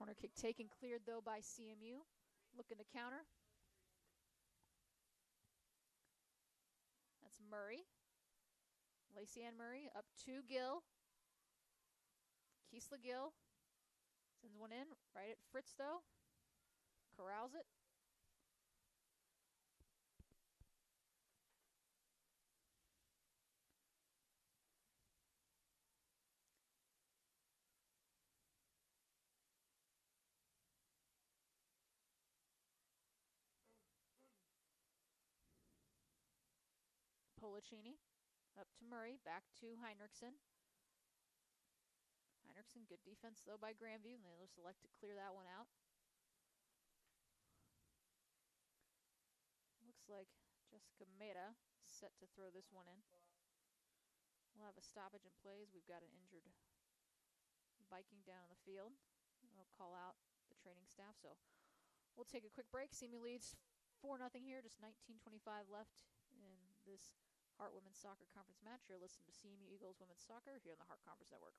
A: Corner kick taken, cleared though by CMU. Looking to counter. That's Murray. Lacey Ann Murray up to Gill. Kiesla Gill sends one in, right at Fritz though. Corrals it. Policini up to Murray, back to Heinrichsen. Heinrichsen, good defense though by Grandview, and they'll select to clear that one out. Looks like Jessica Meda set to throw this one in. We'll have a stoppage in plays. We've got an injured Viking down on the field. We'll call out the training staff, so we'll take a quick break. CMU leads 4-0 here, just 19:25 left in this Hart Women's Soccer Conference match. You're listening to CMU Eagles Women's Soccer here on the Hart Conference Network.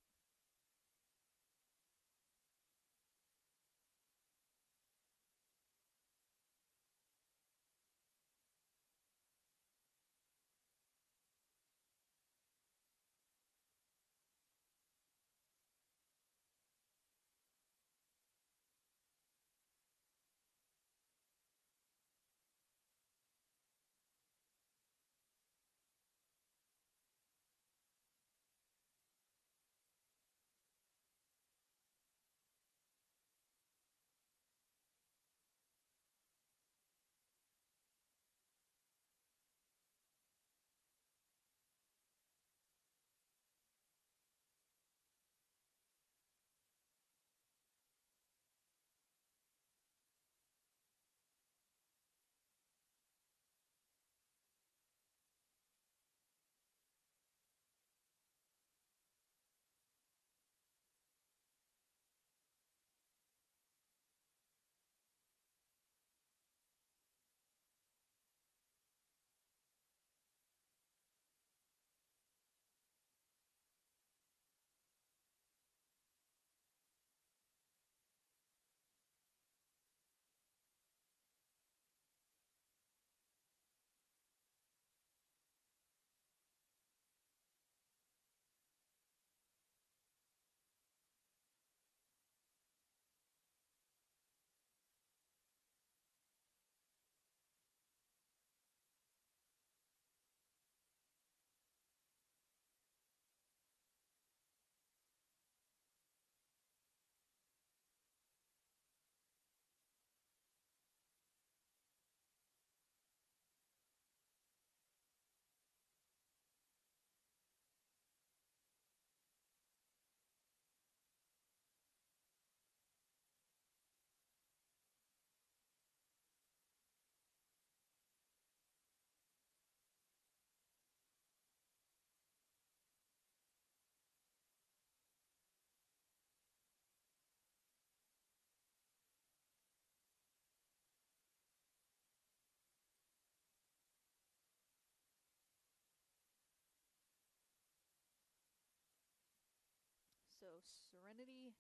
A: Serenity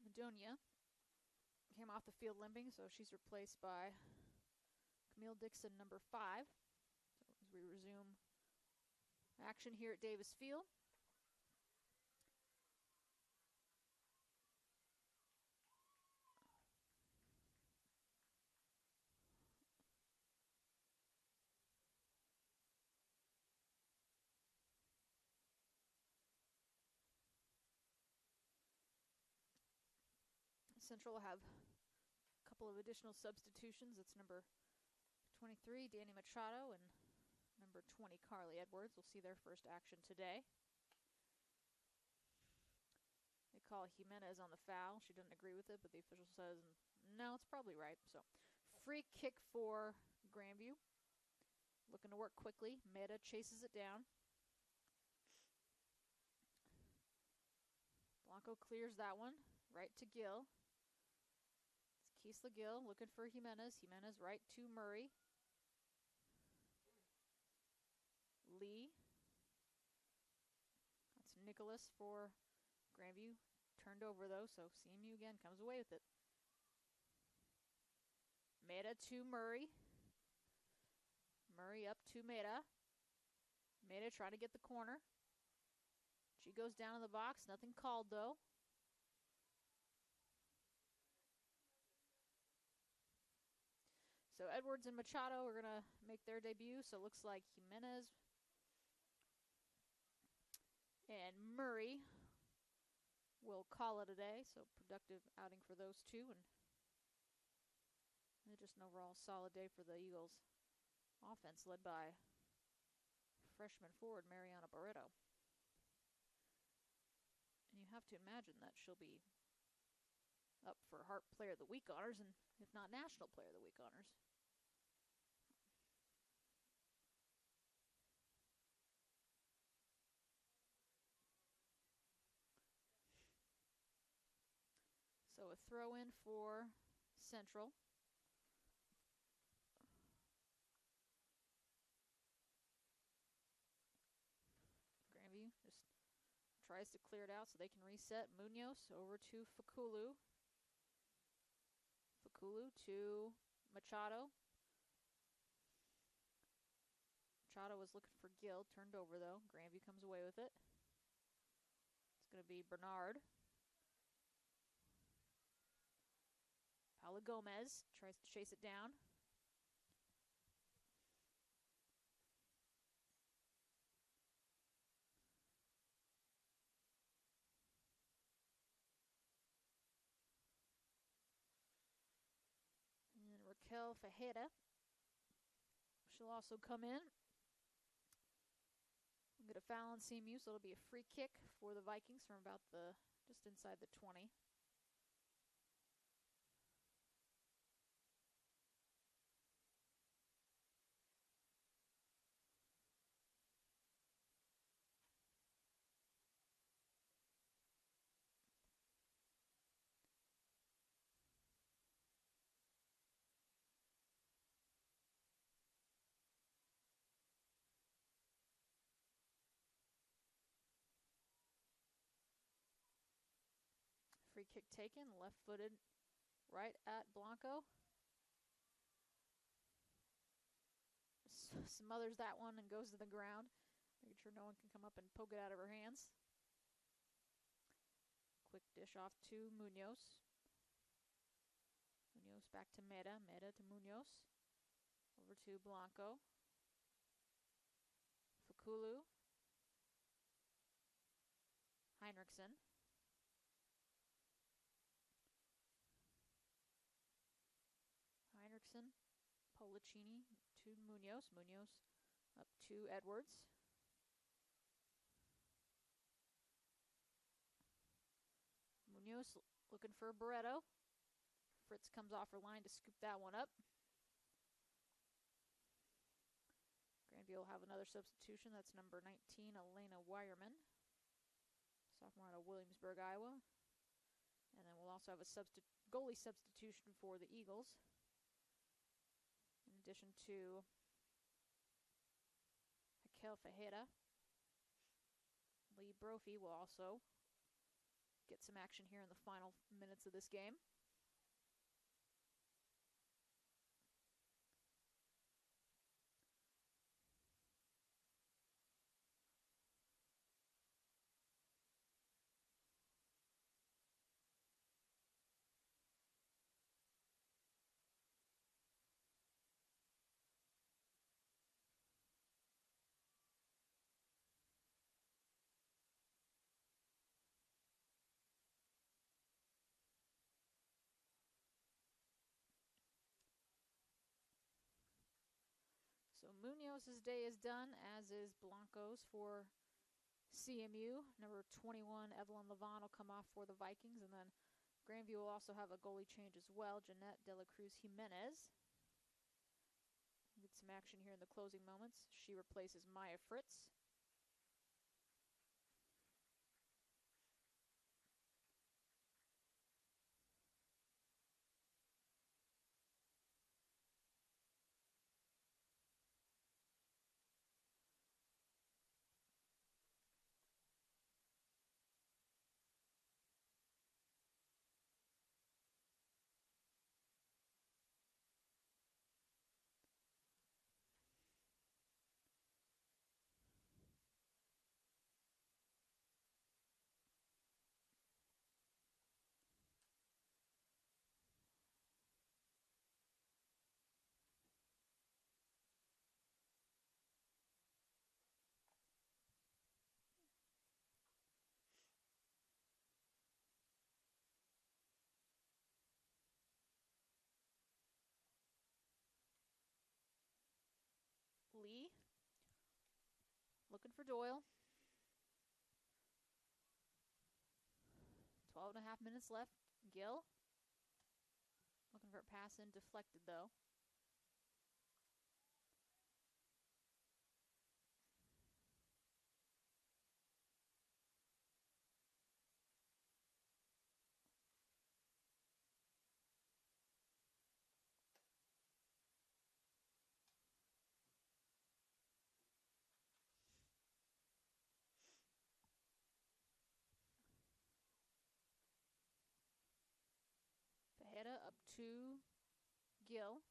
A: Madonia came off the field limping, so she's replaced by Camille Dixon, number 5. So as we resume action here at Davis Field. Central will have a couple of additional substitutions. It's number 23, Danny Machado, and number 20, Carly Edwards. We'll see their first action today. They call Jimenez on the foul. She doesn't agree with it, but the official says, no, it's probably right. So, free kick for Grandview. Looking to work quickly. Meta chases it down. Blanco clears that one. Right to Gill. It's Keesla Gill looking for Jimenez. Jimenez right to Murray. Lee. That's Nicholas for Grandview. Turned over though, so CMU again comes away with it. Meta to Murray. Murray up to Meta. Meta trying to get the corner. She goes down in the box. Nothing called though. So Edwards and Machado are going to make their debut. So it looks like Jimenez and Murray will call it a day. So productive outing for those two. And just an overall solid day for the Eagles. Offense led by freshman forward Mariana Barreto. And you have to imagine that she'll be up for Hart Player of the Week honors, and if not National Player of the Week honors. So a throw in for Central. Grandview just tries to clear it out so they can reset. Munoz over to Fakulu. Fakulu to Machado. Machado was looking for Gill. Turned over though. Grandview comes away with it. It's going to be Bernard. Paula Gomez tries to chase it down. And Raquel Fajeda. She'll also come in. We'll get a foul on CMU, so it'll be a free kick for the Vikings from about just inside the 20. Free kick taken, left-footed right at Blanco. Smothers that one and goes to the ground, making sure no one can come up and poke it out of her hands. Quick dish off to Munoz. Munoz back to Meta. Meta to Munoz. Over to Blanco. Fakulu. Heinrichsen. Heinrichsen, Pollicini to Munoz. Munoz up to Edwards. Munoz looking for Barreto. Fritz comes off her line to scoop that one up. Grandview will have another substitution. That's number 19, Elena Wireman. Sophomore out of Williamsburg, Iowa. And then we'll also have a goalie substitution for the Eagles. In addition to Raquel Fajeda, Lee Brophy will also get some action here in the final minutes of this game. So Munoz's day is done, as is Blanco's for CMU. Number 21, Evelyn Levon, will come off for the Vikings, and then Grandview will also have a goalie change as well. Jeanette De La Cruz Jimenez. Get some action here in the closing moments. She replaces Maya Fritz. Lee, looking for Doyle. 12.5 minutes left. Gill, looking for a pass in, deflected though. Fajeda up to Gill.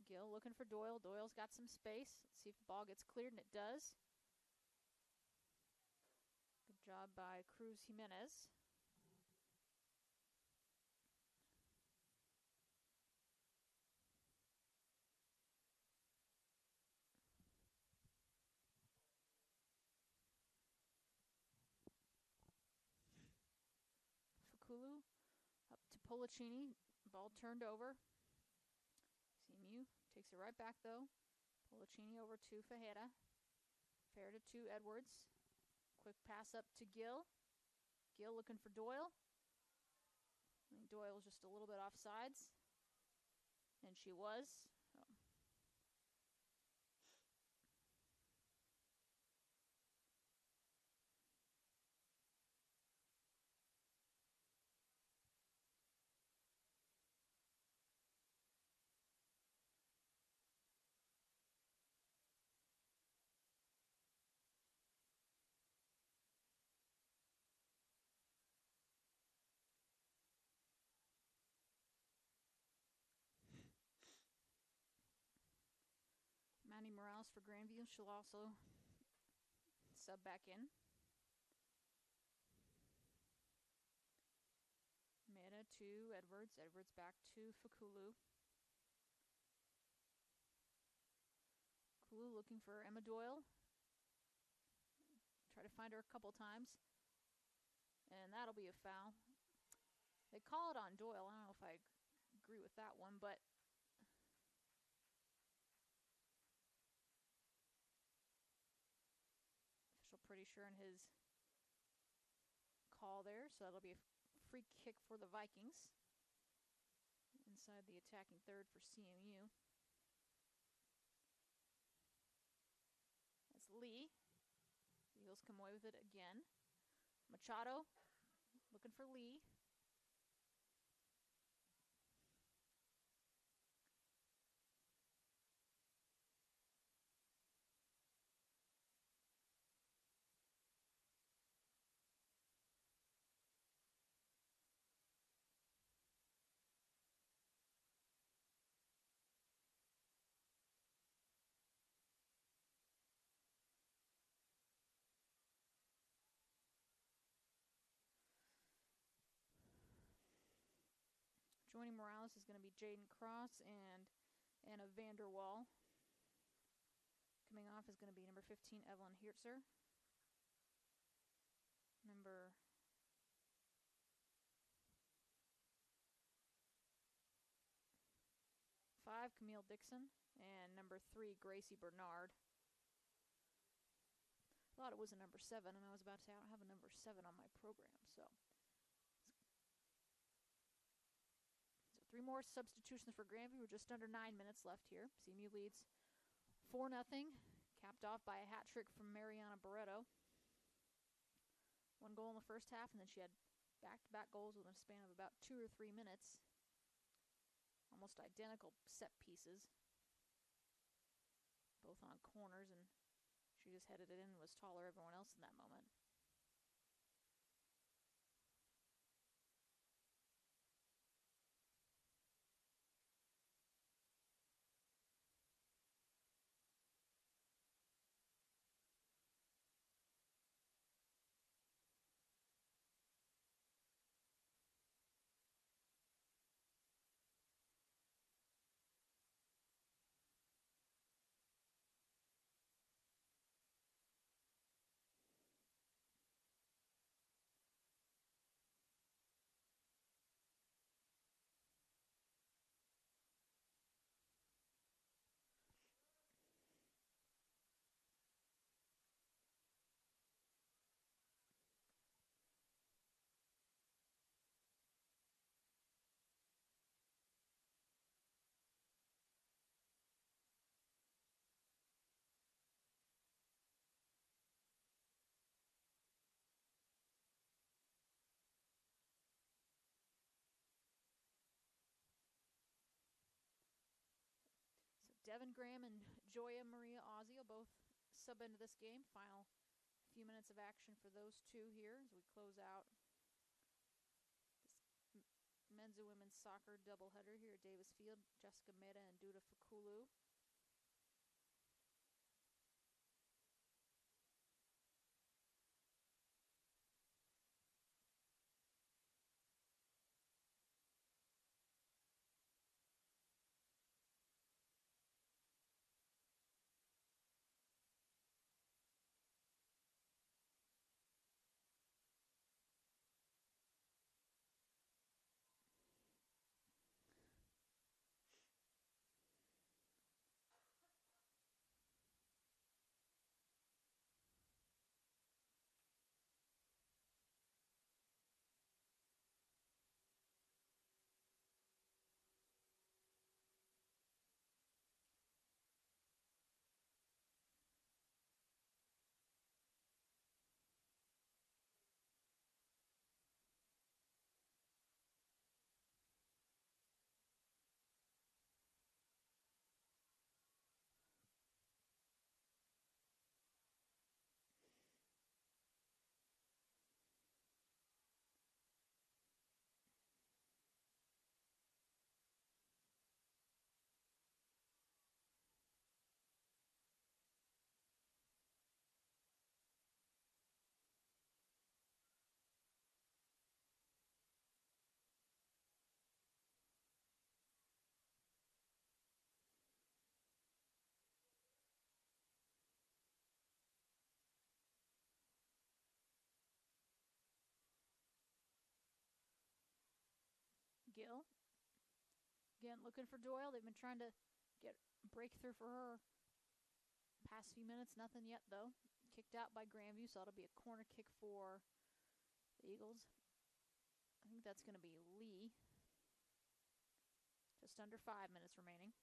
A: Gill looking for Doyle. Doyle's got some space. Let's see if the ball gets cleared, and it does. Good job by Cruz Jimenez. Fakulu up to Polacini. Ball turned over. CMU takes it right back though. Polacini over to Fajeda. Fajeda to Edwards. Quick pass up to Gill. Gill looking for Doyle. I think Doyle was just a little bit off sides. And she was. Mandy Morales for Grandview. She'll also sub back in. Meta to Edwards. Edwards back to Fakulu. Fakulu looking for Emma Doyle. Try to find her a couple times. And that'll be a foul. They call it on Doyle. I don't know if I agree with that one, but official pretty sure in his call there, so that'll be a free kick for the Vikings inside the attacking third for CMU. That's Lee. The Eagles come away with it again. Machado looking for Lee. joining Morales is going to be Jaden Cross and Anna Vanderwall. Coming off is going to be number 15, Evelyn Hertzer. Number 5, Camille Dixon. And number 3, Gracie Bernard. Thought it was a number 7, and I was about to say I don't have a number 7 on my program. So 3 more substitutions for Grandview. We're just under 9 minutes left here. CMU leads 4-0, capped off by a hat trick from Mariana Barreto. 1 goal in the first half, and then she had back-to-back goals within a span of about 2 or 3 minutes. Almost identical set pieces, both on corners, and she just headed it in and was taller than everyone else in that moment. Devin Graham and Joya Maria Ozzie will both sub into this game. Final few minutes of action for those two here as we close out this men's and women's soccer doubleheader here at Davis Field. Jessica Meda and Duda Fakulu. Gill. Again, looking for Doyle. They've been trying to get breakthrough for her. Past few minutes, nothing yet, though. Kicked out by Grandview, so that'll be a corner kick for the Eagles. I think that's going to be Lee. Just under 5 minutes remaining.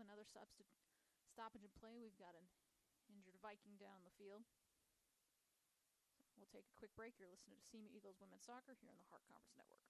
A: have another stoppage in play. We've got an injured Viking down the field. So we'll take a quick break. You're listening to CMU Eagles Women's Soccer here on the Hart Conference Network.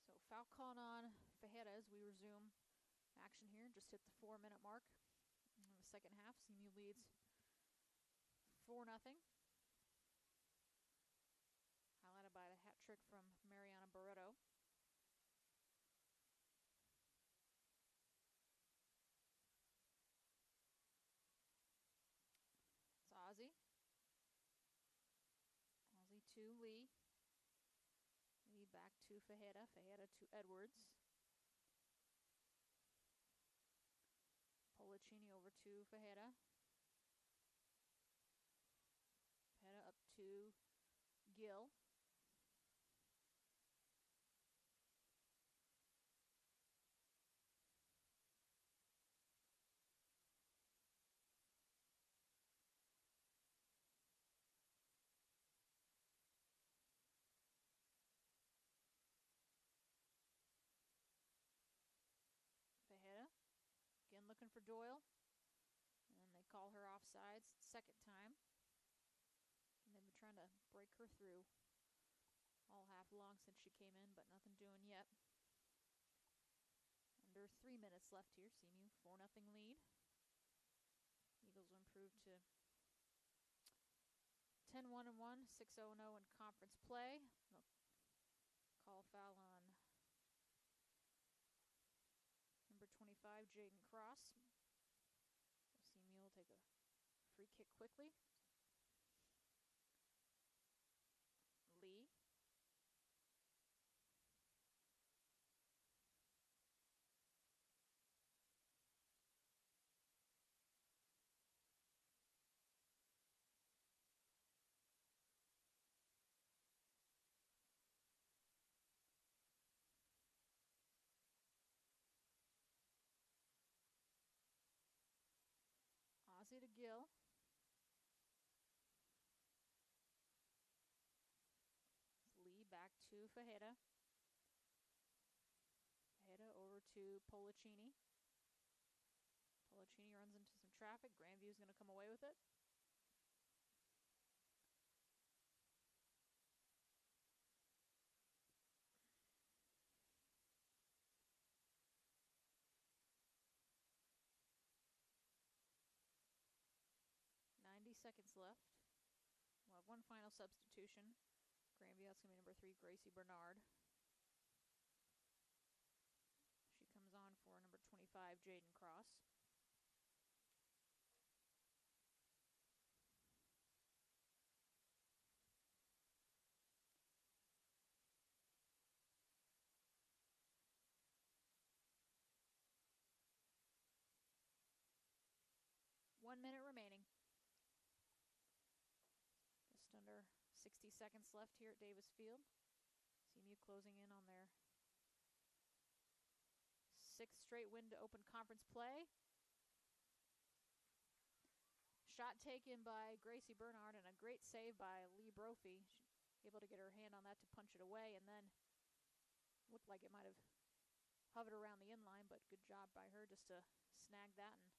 A: So foul called on Fajeda as we resume action here. Just hit the 4-minute mark in the second half. CMU leads 4-0. Highlighted by the hat trick from Mariana Barreto. It's Ozzie. Ozzie to Lee. Lee back to Fajeda. Fajeda to Edwards. Policini over to Fajeda. Fajeda up to Gill. Fajeda again looking for Doyle. And they call her offsides second time. And they've been trying to break her through all half long since she came in, but nothing doing yet. Under 3 minutes left here. CMU 4-0 lead. Eagles will improve to 10-1-1, 6-0-0 in conference play. They'll call foul on number 25, Jaden Cross. CMU will take a free kick quickly. Lee. Ozzie to Gill. Lee back to Fajeda. Fajeda over to Policini. Policini runs into some traffic. Grandview's going to come away with it. Seconds left. We'll have one final substitution. Grandview, that's going to be number 3, Gracie Bernard. She comes on for number 25, Jaden Cross. One minute remaining. Just under 60 seconds left here at Davis Field. CMU closing in on their sixth straight win to open conference play. Shot taken by Gracie Bernard and a great save by Lee Brophy. She able to get her hand on that to punch it away, and then looked like it might have hovered around the inline, but good job by her just to snag that and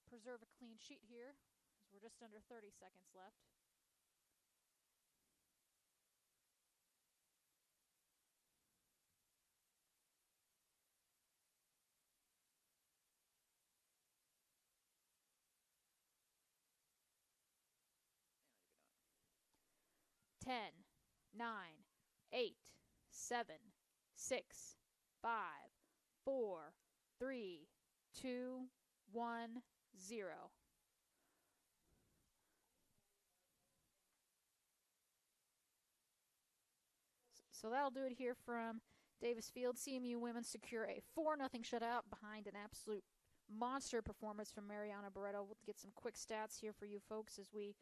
A: preserve a clean sheet here, as we're just under 30 seconds left. Ten, 9, 8, 7, 6, 5, 4, 3, 2, 1, 0. So that'll do it here from Davis Field. CMU women secure a 4-0 shutout behind an absolute monster performance from Mariana Barreto. We'll get some quick stats here for you folks as we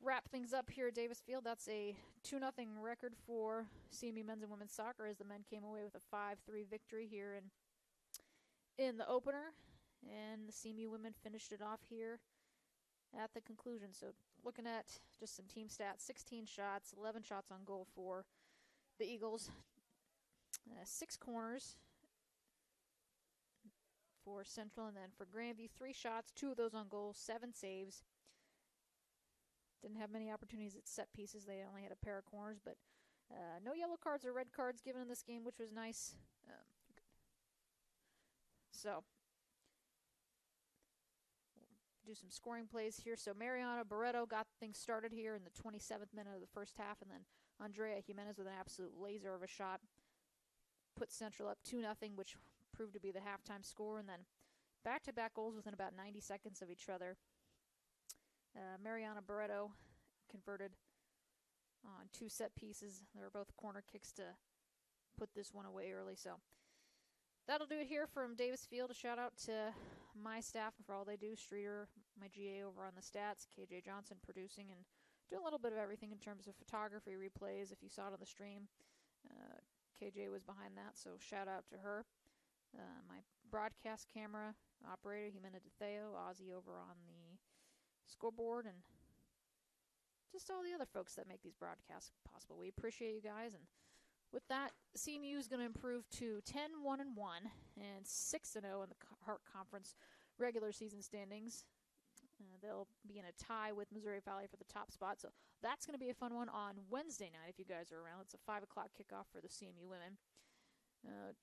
A: wrap things up here at Davis Field. That's a 2-0 record for CMU men's and women's soccer as the men came away with a 5-3 victory here in the opener. And the CMU women finished it off here at the conclusion. So looking at just some team stats, 16 shots, 11 shots on goal for the Eagles, 6 corners for Central, and then for Grandview, 3 shots, 2 of those on goal, 7 saves. Didn't have many opportunities at set pieces. They only had a pair of corners, but no yellow cards or red cards given in this game, which was nice. So we'll do some scoring plays here. So Mariana Barreto got things started here in the 27th minute of the first half, and then Andrea Jimenez with an absolute laser of a shot put Central up 2-0, which proved to be the halftime score, and then back-to-back goals within about 90 seconds of each other. Mariana Barreto converted on 2 set pieces. They were both corner kicks to put this one away early. So that'll do it here from Davis Field. A shout out to my staff for all they do. Streeter, my GA over on the stats, KJ Johnson producing, and do a little bit of everything in terms of photography, replays. If you saw it on the stream, KJ was behind that, so shout out to her. My broadcast camera operator, Jimena DeTheo, Ozzy over on the scoreboard, and just all the other folks that make these broadcasts possible. We appreciate you guys, and with that, CMU is going to improve to 10-1-1 and 6-0 in the Hart Conference regular season standings. They'll be in a tie with Missouri Valley for the top spot, so that's going to be a fun one on Wednesday night if you guys are around. It's a 5 o'clock kickoff for the CMU women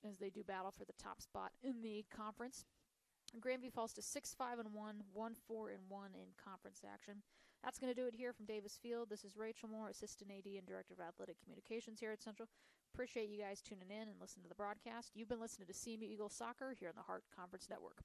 A: as they do battle for the top spot in the conference. Grandview falls to 6-5-1, 1-4-1 in conference action. That's going to do it here from Davis Field. This is Rachel Moore, Assistant AD and Director of Athletic Communications here at Central. Appreciate you guys tuning in and listening to the broadcast. You've been listening to CMU Eagles Soccer here on the Hart Conference Network.